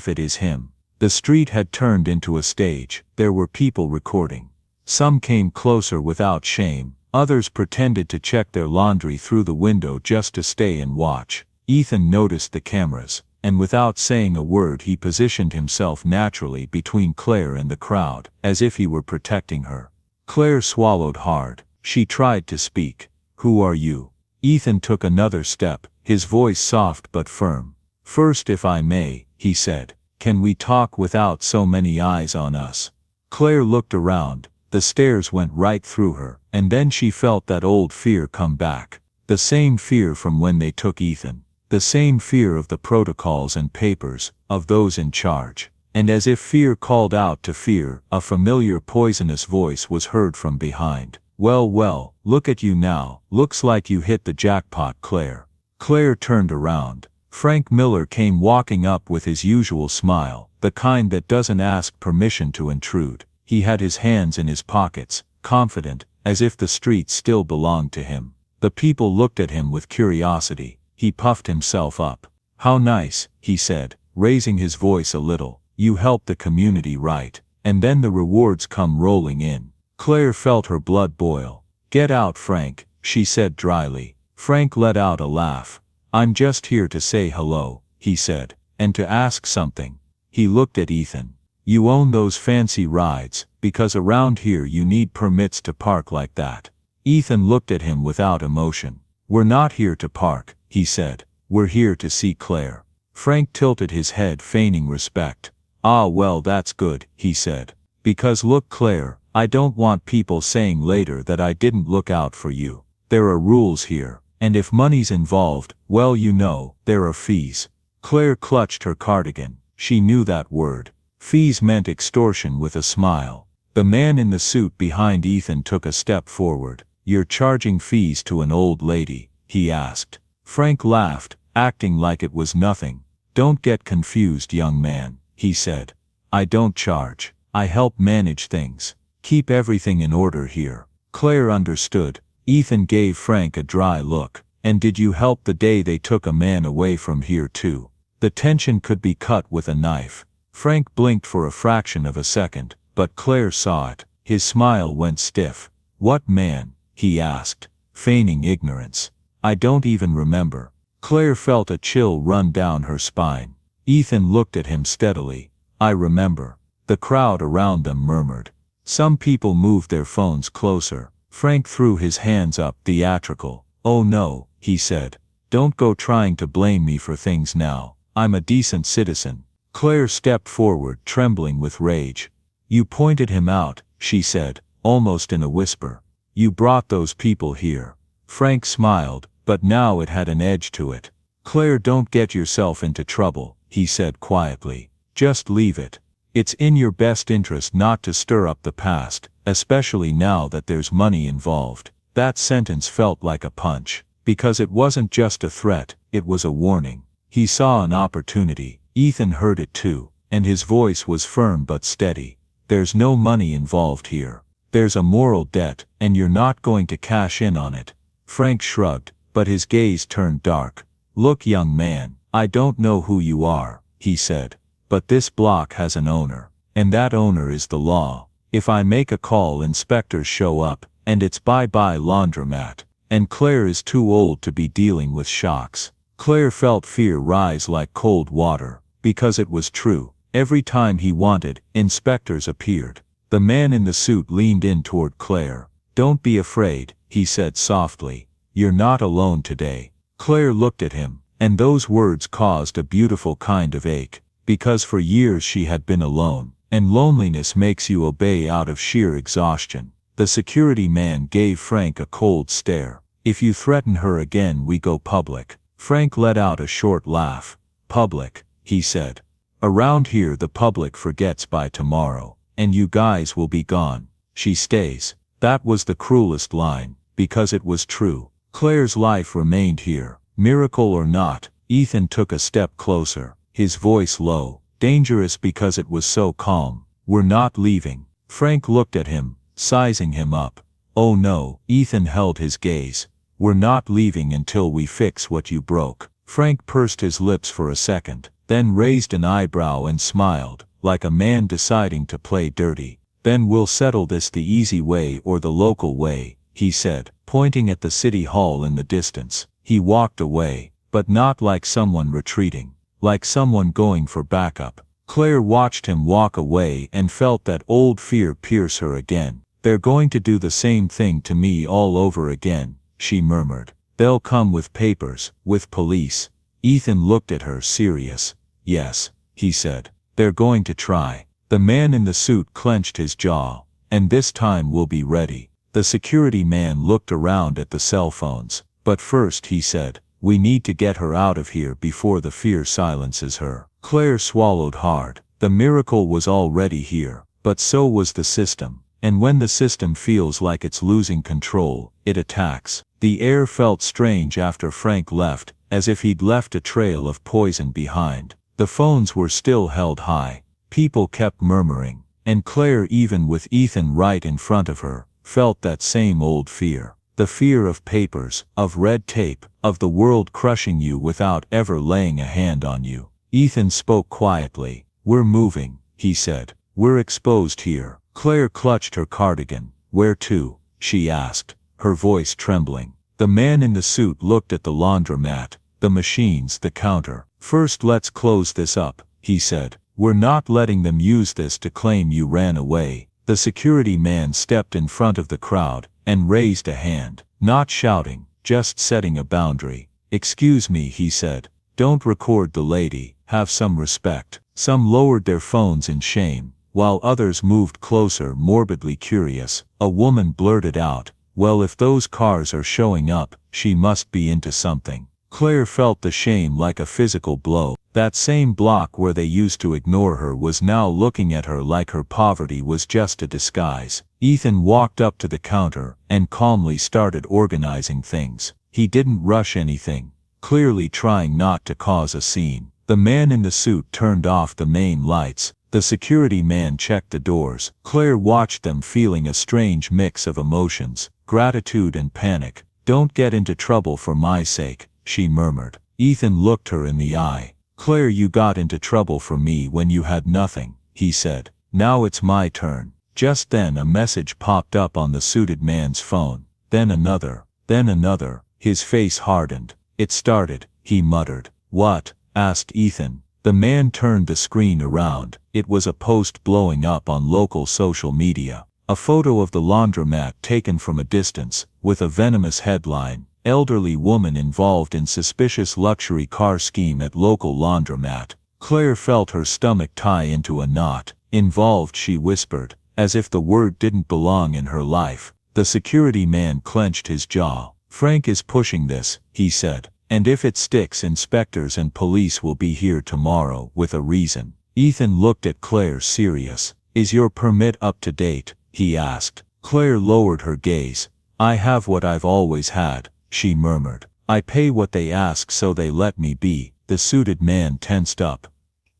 it is him? The street had turned into a stage. There were people recording. Some came closer without shame. Others pretended to check their laundry through the window just to stay and watch. Ethan noticed the cameras, and without saying a word he positioned himself naturally between Claire and the crowd, as if he were protecting her. Claire swallowed hard. She tried to speak. "Who are you?" Ethan took another step, his voice soft but firm. "First, if I may," he said, "can we talk without so many eyes on us?" Claire looked around. The stares went right through her, and then she felt that old fear come back. The same fear from when they took Ethan. The same fear of the protocols and papers, of those in charge. And as if fear called out to fear, a familiar poisonous voice was heard from behind. Well, look at you now. Looks like you hit the jackpot, Claire." Claire turned around. Frank Miller came walking up with his usual smile, the kind that doesn't ask permission to intrude. He had his hands in his pockets, confident, as if the street still belonged to him. The people looked at him with curiosity. He puffed himself up. "How nice," he said, raising his voice a little. "You helped the community, right? And then the rewards come rolling in." Claire felt her blood boil. "Get out, Frank," she said dryly. Frank let out a laugh. "I'm just here to say hello," he said, "and to ask something." He looked at Ethan. "You own those fancy rides, because around here you need permits to park like that." Ethan looked at him without emotion. "We're not here to park," he said. "We're here to see Claire." Frank tilted his head, feigning respect. "Ah, well, that's good," he said. "Because look, Claire, I don't want people saying later that I didn't look out for you. There are rules here, and if money's involved, well, you know, there are fees." Claire clutched her cardigan. She knew that word. Fees meant extortion with a smile. The man in the suit behind Ethan took a step forward. "You're charging fees to an old lady?" he asked. Frank laughed, acting like it was nothing. "Don't get confused, young man," he said. "I don't charge. I help manage things. Keep everything in order here." Claire understood. Ethan gave Frank a dry look. "And did you help the day they took a man away from here too?" The tension could be cut with a knife. Frank blinked for a fraction of a second, but Claire saw it. His smile went stiff. "What man?" he asked, feigning ignorance. "I don't even remember." Claire felt a chill run down her spine. Ethan looked at him steadily. "I remember." The crowd around them murmured. Some people moved their phones closer. Frank threw his hands up, theatrical. "Oh no," he said. "Don't go trying to blame me for things now. I'm a decent citizen." Claire stepped forward, trembling with rage. "You pointed him out," she said, almost in a whisper. "You brought those people here." Frank smiled, but now it had an edge to it. "Claire, don't get yourself into trouble," he said quietly. "Just leave it. It's in your best interest not to stir up the past, especially now that there's money involved." That sentence felt like a punch, because it wasn't just a threat, it was a warning. He saw an opportunity. Ethan heard it too, and his voice was firm but steady. "There's no money involved here. There's a moral debt, and you're not going to cash in on it." Frank shrugged, but his gaze turned dark. "Look, young man, I don't know who you are," he said, "but this block has an owner, and that owner is the law. If I make a call, inspectors show up, and it's bye-bye laundromat, and Claire is too old to be dealing with shocks." Claire felt fear rise like cold water, because it was true. Every time he wanted, inspectors appeared. The man in the suit leaned in toward Claire. "Don't be afraid," he said softly. "You're not alone today." Claire looked at him, and those words caused a beautiful kind of ache, because for years she had been alone, and loneliness makes you obey out of sheer exhaustion. The security man gave Frank a cold stare. "If you threaten her again, we go public." Frank let out a short laugh. "Public," he said. "Around here the public forgets by tomorrow, and you guys will be gone." "She stays." That was the cruelest line, because it was true. Claire's life remained here. Miracle or not, Ethan took a step closer, his voice low, dangerous because it was so calm. "We're not leaving." Frank looked at him, sizing him up. "Oh no," Ethan held his gaze. "We're not leaving until we fix what you broke." Frank pursed his lips for a second, then raised an eyebrow and smiled, like a man deciding to play dirty. "Then we'll settle this the easy way or the local way," he said, pointing at the city hall in the distance. He walked away, but not like someone retreating, like someone going for backup. Claire watched him walk away and felt that old fear pierce her again. "They're going to do the same thing to me all over again," she murmured. "They'll come with papers, with police." Ethan looked at her, serious. "Yes," he said. "They're going to try." The man in the suit clenched his jaw. "And this time we'll be ready." The security man looked around at the cell phones. "But first," he said, "we need to get her out of here before the fear silences her." Claire swallowed hard. The miracle was already here, but so was the system. And when the system feels like it's losing control, it attacks. The air felt strange after Frank left, as if he'd left a trail of poison behind. The phones were still held high. People kept murmuring, and Claire, even with Ethan right in front of her, felt that same old fear. The fear of papers, of red tape, of the world crushing you without ever laying a hand on you. Ethan spoke quietly. "We're moving," he said. "We're exposed here." Claire clutched her cardigan. "Where to?" she asked, her voice trembling. The man in the suit looked at the laundromat, the machines, the counter. "First let's close this up," he said. "We're not letting them use this to claim you ran away." The security man stepped in front of the crowd, and raised a hand. Not shouting, just setting a boundary. "Excuse me," he said. "Don't record the lady, have some respect." Some lowered their phones in shame, while others moved closer, morbidly curious. A woman blurted out, "Well, if those cars are showing up, she must be into something." Claire felt the shame like a physical blow. That same block where they used to ignore her was now looking at her like her poverty was just a disguise. Ethan walked up to the counter and calmly started organizing things. He didn't rush anything, clearly trying not to cause a scene. The man in the suit turned off the main lights. The security man checked the doors. Claire watched them, feeling a strange mix of emotions, gratitude and panic. "Don't get into trouble for my sake," she murmured. Ethan looked her in the eye. "Claire, you got into trouble for me when you had nothing," he said. "Now it's my turn." Just then a message popped up on the suited man's phone. Then another. His face hardened. It started, he muttered. "What?" asked Ethan. The man turned the screen around. It was a post blowing up on local social media. A photo of the laundromat taken from a distance, with a venomous headline, "Elderly woman involved in suspicious luxury car scheme at local laundromat." Claire felt her stomach tie into a knot. "Involved," she whispered, as if the word didn't belong in her life. The security man clenched his jaw. "Frank is pushing this," he said. "And if it sticks, inspectors and police will be here tomorrow with a reason." Ethan looked at Claire, serious. "Is your permit up to date?" he asked. Claire lowered her gaze. "I have what I've always had," she murmured. "I pay what they ask, so they let me be." The suited man tensed up.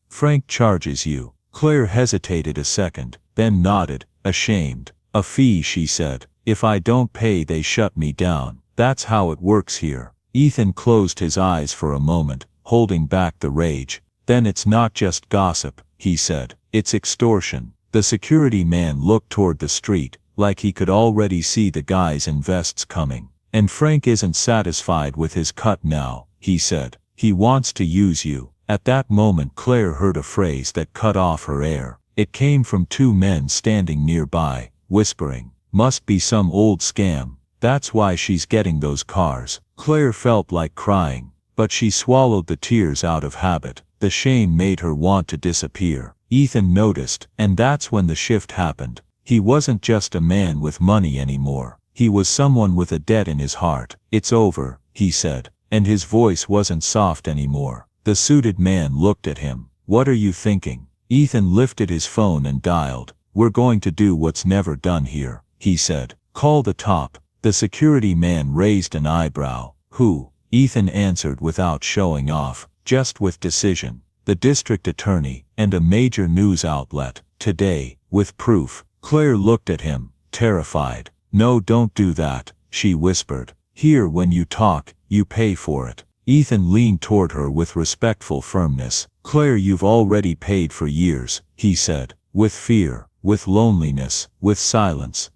"Frank charges you." Claire hesitated a second, then nodded, ashamed. "A fee," she said. "If I don't pay, they shut me down. That's how it works here." Ethan closed his eyes for a moment, holding back the rage. "Then it's not just gossip," he said. "It's extortion." The security man looked toward the street, like he could already see the guys in vests coming. "And Frank isn't satisfied with his cut now," he said. "He wants to use you." At that moment Claire heard a phrase that cut off her air. It came from two men standing nearby, whispering, "Must be some old scam. That's why she's getting those cars." Claire felt like crying, but she swallowed the tears out of habit. The shame made her want to disappear. Ethan noticed, and that's when the shift happened. He wasn't just a man with money anymore. He was someone with a debt in his heart. "It's over," he said, and his voice wasn't soft anymore. The suited man looked at him. "What are you thinking?" Ethan lifted his phone and dialed. "We're going to do what's never done here," he said. "Call the top." The security man raised an eyebrow. "Who?" Ethan answered without showing off, just with decision. "The district attorney, and a major news outlet. Today, with proof." Claire looked at him, terrified. "No, don't do that," she whispered. "Here, when you talk, you pay for it." Ethan leaned toward her with respectful firmness. "Claire, you've already paid for years," he said. "With fear, with loneliness, with silence.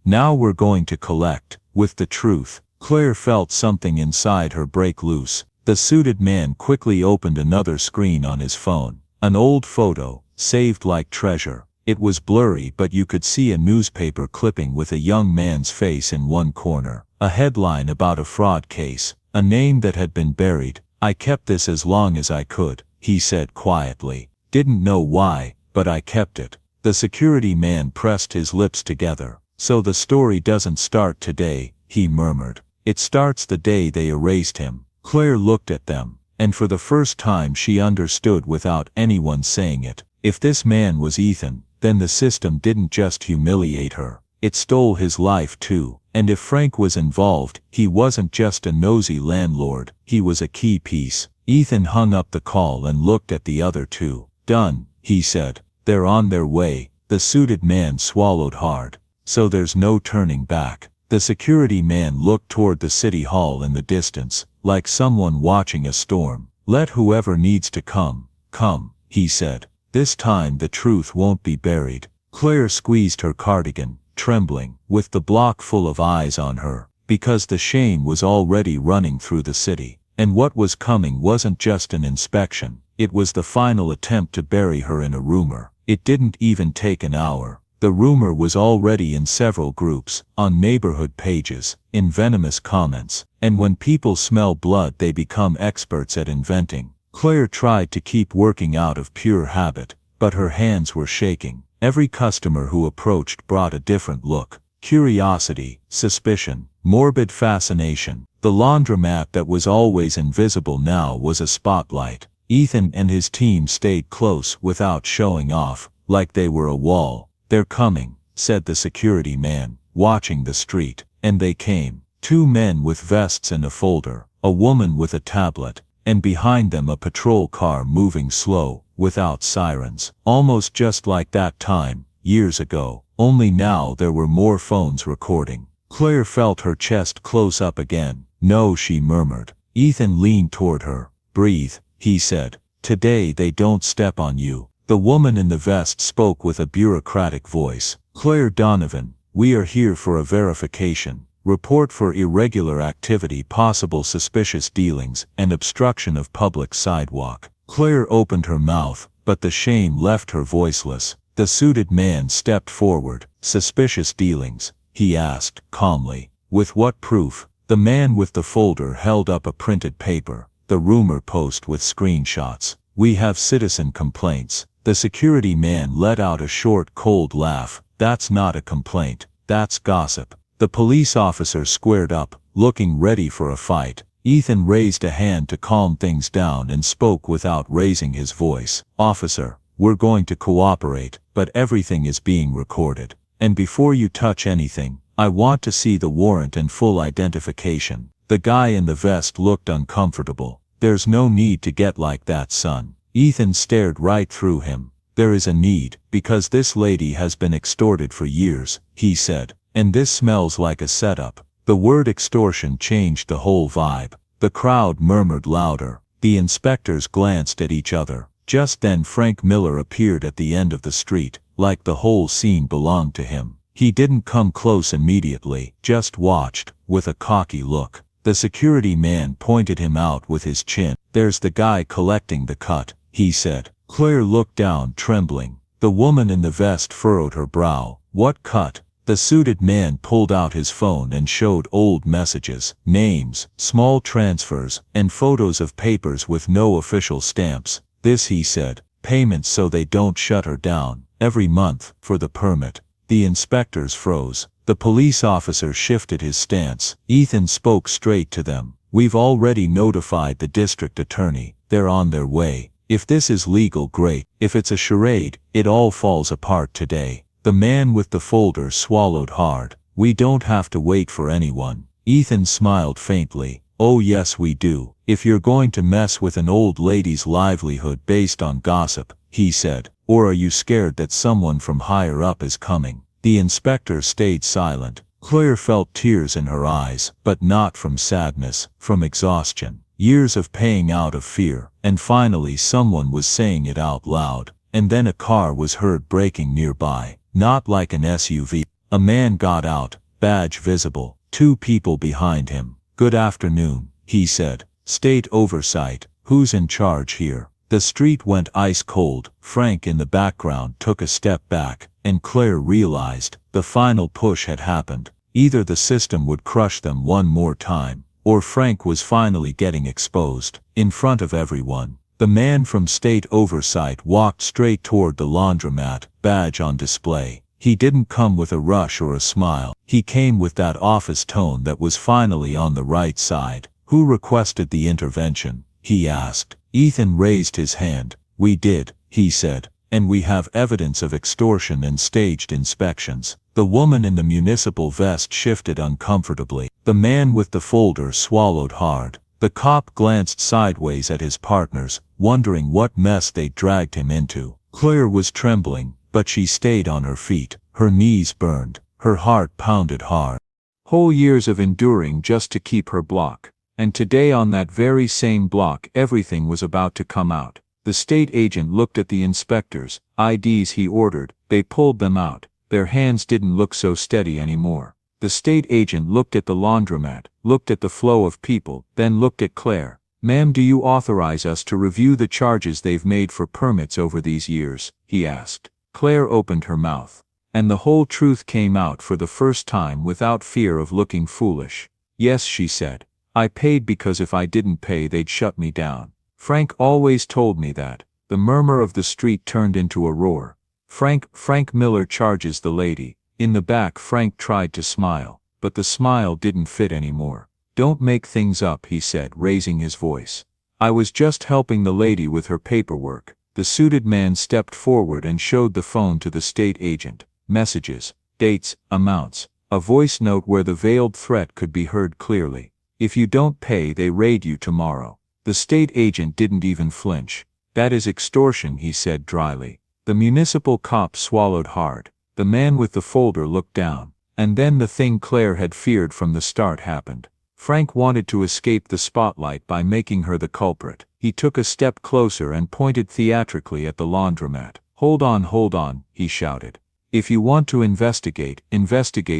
Now we're going to collect, with the truth." Claire felt something inside her break loose. The suited man quickly opened another screen on his phone. An old photo, saved like treasure. It was blurry, but you could see a newspaper clipping with a young man's face in one corner. A headline about a fraud case. A name that had been buried. "I kept this as long as I could," he said quietly. "Didn't know why, but I kept it." The security man pressed his lips together. "So the story doesn't start today," he murmured. "It starts the day they erased him." Claire looked at them, and for the first time she understood without anyone saying it. If this man was Ethan, then the system didn't just humiliate her. It stole his life too. And if Frank was involved, he wasn't just a nosy landlord, he was a key piece. Ethan hung up the call and looked at the other two. "Done," he said. "They're on their way." The suited man swallowed hard. "So there's no turning back." The security man looked toward the city hall in the distance, like someone watching a storm. "Let whoever needs to come, come," he said. "This time the truth won't be buried." Claire squeezed her cardigan, trembling, with the block full of eyes on her, because the shame was already running through the city. And what was coming wasn't just an inspection, it was the final attempt to bury her in a rumor. It didn't even take an hour. The rumor was already in several groups, on neighborhood pages, in venomous comments, and when people smell blood they become experts at inventing. Claire tried to keep working out of pure habit, but her hands were shaking. Every customer who approached brought a different look. Curiosity, suspicion, morbid fascination. The laundromat that was always invisible now was a spotlight. Ethan and his team stayed close without showing off, like they were a wall. "They're coming," said the security man, watching the street. And they came. Two men with vests and a folder, a woman with a tablet, and behind them a patrol car moving slow, without sirens. Almost just like that time, years ago, only now there were more phones recording. Claire felt her chest close up again. "No," she murmured. Ethan leaned toward her. "Breathe," he said. "Today they don't step on you. The woman in the vest spoke with a bureaucratic voice. "Claire Donovan, we are here for a verification. Report for irregular activity, possible suspicious dealings, and obstruction of public sidewalk." Claire opened her mouth, but the shame left her voiceless. The suited man stepped forward. "Suspicious dealings?" he asked, calmly. "With what proof?" The man with the folder held up a printed paper, the rumor post with screenshots. "We have citizen complaints." The security man let out a short, cold laugh. "That's not a complaint, that's gossip." The police officer squared up, looking ready for a fight. Ethan raised a hand to calm things down and spoke without raising his voice. "Officer, we're going to cooperate, but everything is being recorded. And before you touch anything, I want to see the warrant and full identification." The guy in the vest looked uncomfortable. "There's no need to get like that, son." Ethan stared right through him. "There is a need, because this lady has been extorted for years," he said. "And this smells like a setup." The word extortion changed the whole vibe. The crowd murmured louder. The inspectors glanced at each other. Just then Frank Miller appeared at the end of the street, like the whole scene belonged to him. He didn't come close immediately, just watched, with a cocky look. The security man pointed him out with his chin. "There's the guy collecting the cut," he said. Claire looked down, trembling. The woman in the vest furrowed her brow. "What cut?" The suited man pulled out his phone and showed old messages, names, small transfers, and photos of papers with no official stamps. "This," he said, "payments so they don't shut her down, every month, for the permit." The inspectors froze. The police officer shifted his stance. Ethan spoke straight to them. "We've already notified the district attorney. They're on their way. If this is legal, great. If it's a charade, it all falls apart today." The man with the folder swallowed hard. "We don't have to wait for anyone." Ethan smiled faintly. "Oh yes we do. If you're going to mess with an old lady's livelihood based on gossip," he said. "Or are you scared that someone from higher up is coming?" The inspector stayed silent. Claire felt tears in her eyes, but not from sadness, from exhaustion. Years of paying out of fear, and finally someone was saying it out loud. And then a car was heard braking nearby. Not like an SUV. A man got out, badge visible, 2 people behind him. "Good afternoon," he said. "State oversight, who's in charge here?" The street went ice cold. Frank in the background took a step back, and Claire realized the final push had happened. Either the system would crush them one more time, or Frank was finally getting exposed, in front of everyone. The man from state oversight walked straight toward the laundromat, badge on display. He didn't come with a rush or a smile. He came with that office tone that was finally on the right side. "Who requested the intervention?" he asked. Ethan raised his hand. "We did," he said. "And we have evidence of extortion and staged inspections." The woman in the municipal vest shifted uncomfortably. The man with the folder swallowed hard. The cop glanced sideways at his partners, wondering what mess they'd dragged him into. Claire was trembling, but she stayed on her feet. Her knees burned. Her heart pounded hard. Whole years of enduring just to keep her block. And today on that very same block everything was about to come out. The state agent looked at the inspectors, IDs he ordered, they pulled them out. Their hands didn't look so steady anymore. The state agent looked at the laundromat, looked at the flow of people, then looked at Claire. "Ma'am, do you authorize us to review the charges they've made for permits over these years?" he asked. Claire opened her mouth. And the whole truth came out for the first time without fear of looking foolish. "Yes," she said. "I paid because if I didn't pay they'd shut me down. Frank always told me that." The murmur of the street turned into a roar. Frank Miller charges the lady." In the back Frank tried to smile, but the smile didn't fit anymore. "Don't make things up," he said, raising his voice. "I was just helping the lady with her paperwork." The suited man stepped forward and showed the phone to the state agent. Messages, dates, amounts, a voice note where the veiled threat could be heard clearly. "If you don't pay, they raid you tomorrow." The state agent didn't even flinch. "That is extortion," he said dryly. The municipal cop swallowed hard. The man with the folder looked down. And then the thing Claire had feared from the start happened. Frank wanted to escape the spotlight by making her the culprit. He took a step closer and pointed theatrically at the laundromat. Hold on, he shouted. If you want to investigate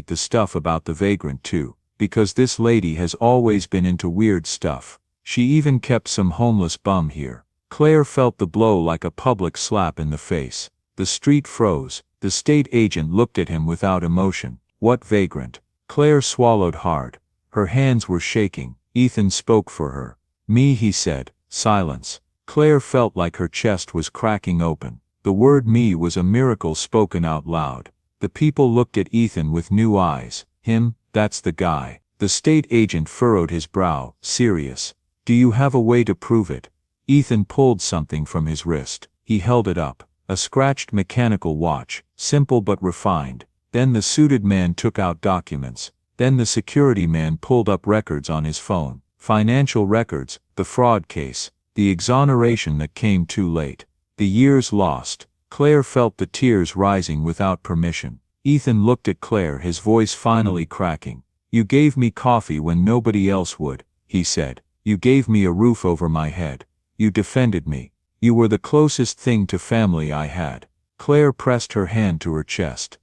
the stuff about the vagrant too, because this lady has always been into weird stuff. She even kept some homeless bum here. Claire felt the blow like a public slap in the face. The street froze. The state agent looked at him without emotion. What vagrant? Claire swallowed hard. Her hands were shaking. Ethan spoke for her. Me, he said. Silence. Claire felt like her chest was cracking open. The word me was a miracle spoken out loud. The people looked at Ethan with new eyes. Him, that's the guy. The state agent furrowed his brow, serious. Do you have a way to prove it? Ethan pulled something from his wrist. He held it up. A scratched mechanical watch, simple but refined. Then the suited man took out documents. Then the security man pulled up records on his phone. Financial records, the fraud case, the exoneration that came too late. The years lost. Claire felt the tears rising without permission. Ethan looked at Claire, his voice finally cracking. You gave me coffee when nobody else would, he said. You gave me a roof over my head. You defended me. You were the closest thing to family I had. Claire pressed her hand to her chest.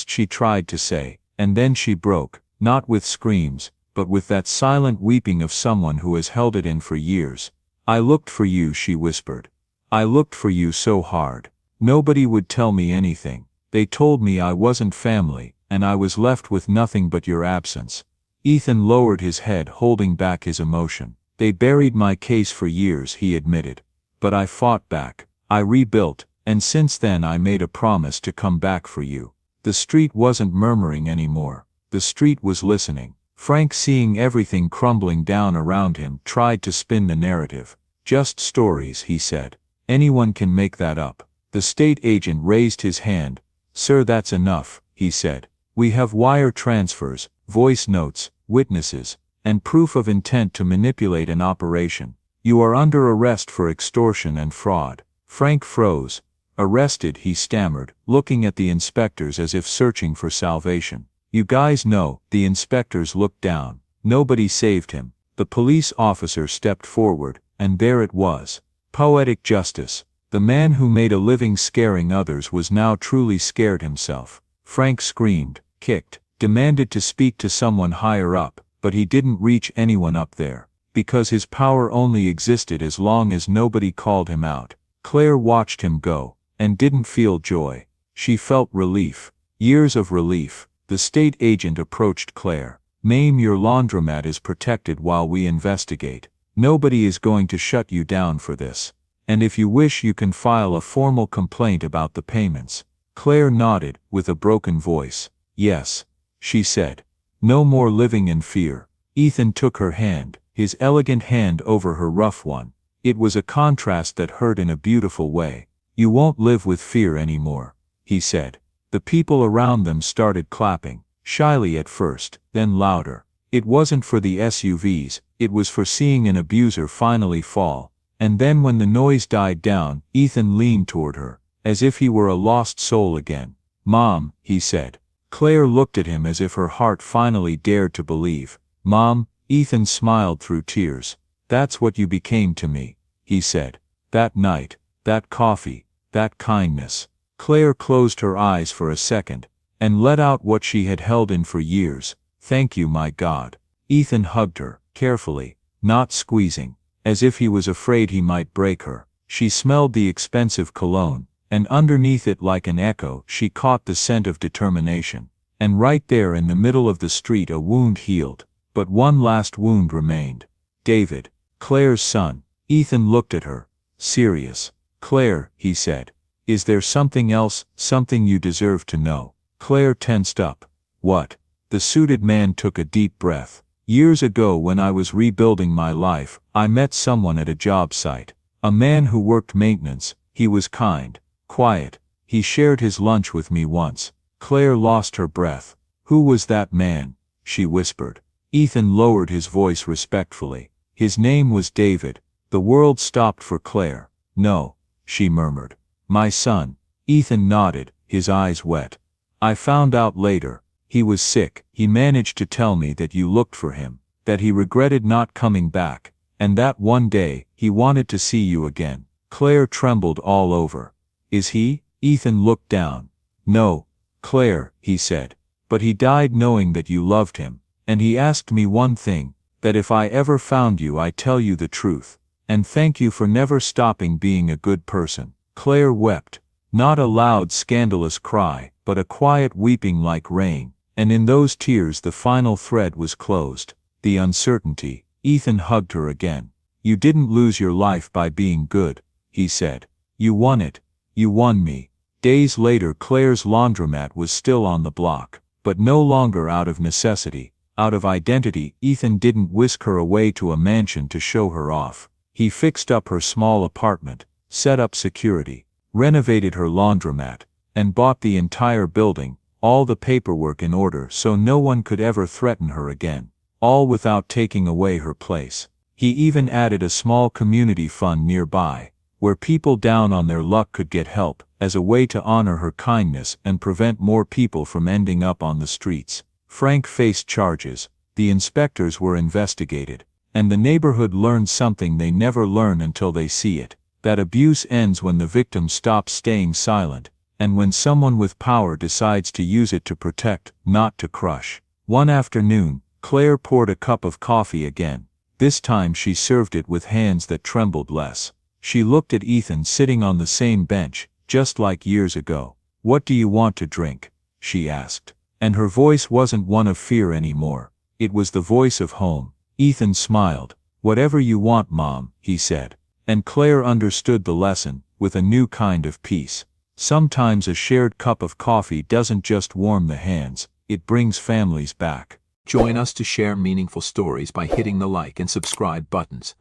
She tried to say, and then she broke, not with screams, but with that silent weeping of someone who has held it in for years. I looked for you, she whispered. I looked for you so hard. Nobody would tell me anything. They told me I wasn't family, and I was left with nothing but your absence. Ethan lowered his head, holding back his emotion. They buried my case for years, he admitted. But I fought back. I rebuilt, and since then I made a promise to come back for you. The street wasn't murmuring anymore. The street was listening. Frank, seeing everything crumbling down around him, tried to spin the narrative. Just stories, he said. Anyone can make that up. The state agent raised his hand. Sir, that's enough, he said. We have wire transfers, voice notes, witnesses, and proof of intent to manipulate an operation. You are under arrest for extortion and fraud. Frank froze. Arrested, he stammered, looking at the inspectors as if searching for salvation. You guys know. The inspectors looked down. Nobody saved him. The police officer stepped forward, and there it was. Poetic justice. The man who made a living scaring others was now truly scared himself. Frank screamed, kicked, demanded to speak to someone higher up, but he didn't reach anyone up there, because his power only existed as long as nobody called him out. Claire watched him go, and didn't feel joy. She felt relief. Years of relief. The state agent approached Claire. Ma'am, your laundromat is protected while we investigate. Nobody is going to shut you down for this. And if you wish, you can file a formal complaint about the payments. Claire nodded, with a broken voice. Yes, she said. No more living in fear. Ethan took her hand, his elegant hand over her rough one. It was a contrast that hurt in a beautiful way. You won't live with fear anymore, he said. The people around them started clapping, shyly at first, then louder. It wasn't for the SUVs, it was for seeing an abuser finally fall. And then when the noise died down, Ethan leaned toward her, as if he were a lost soul again. Mom, he said. Claire looked at him as if her heart finally dared to believe. Mom, Ethan smiled through tears. That's what you became to me, he said. That night, that coffee, that kindness. Claire closed her eyes for a second, and let out what she had held in for years. Thank you, my God. Ethan hugged her, carefully, not squeezing, as if he was afraid he might break her. She smelled the expensive cologne, and underneath it like an echo she caught the scent of determination. And right there in the middle of the street a wound healed, but one last wound remained. David, Claire's son. Ethan looked at her, serious. Claire, he said. Is there something else, something you deserve to know? Claire tensed up. What? The suited man took a deep breath. Years ago, when I was rebuilding my life, I met someone at a job site. A man who worked maintenance. He was kind, quiet. He shared his lunch with me once. Claire lost her breath. Who was that man? She whispered. Ethan lowered his voice respectfully. His name was David. The world stopped for Claire. No, she murmured. My son. Ethan nodded, his eyes wet. I found out later. He was sick. He managed to tell me that you looked for him. that he regretted not coming back, and that one day he wanted to see you again. Claire trembled all over. Is he? Ethan looked down. No, Claire, he said. But he died knowing that you loved him, and he asked me one thing, that if I ever found you I tell you the truth, and thank you for never stopping being a good person. Claire wept, not a loud scandalous cry, but a quiet weeping like rain, and in those tears the final thread was closed, the uncertainty. Ethan hugged her again. You didn't lose your life by being good, he said. You won it. You won me. Days later Claire's laundromat was still on the block, but no longer out of necessity, out of identity. Ethan didn't whisk her away to a mansion to show her off. He fixed up her small apartment, set up security, renovated her laundromat, and bought the entire building, all the paperwork in order so no one could ever threaten her again, all without taking away her place. He even added a small community fund nearby, where people down on their luck could get help, as a way to honor her kindness and prevent more people from ending up on the streets. Frank faced charges, the inspectors were investigated, and the neighborhood learned something they never learn until they see it, that abuse ends when the victim stops staying silent, and when someone with power decides to use it to protect, not to crush. One afternoon, Claire poured a cup of coffee again. This time she served it with hands that trembled less. She looked at Ethan sitting on the same bench, just like years ago. What do you want to drink? She asked. And her voice wasn't one of fear anymore. It was the voice of home. Ethan smiled. Whatever you want, Mom, he said. And Claire understood the lesson, with a new kind of peace. Sometimes a shared cup of coffee doesn't just warm the hands, it brings families back. Join us to share meaningful stories by hitting the like and subscribe buttons.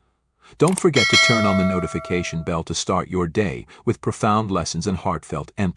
Don't forget to turn on the notification bell to start your day with profound lessons and heartfelt empathy.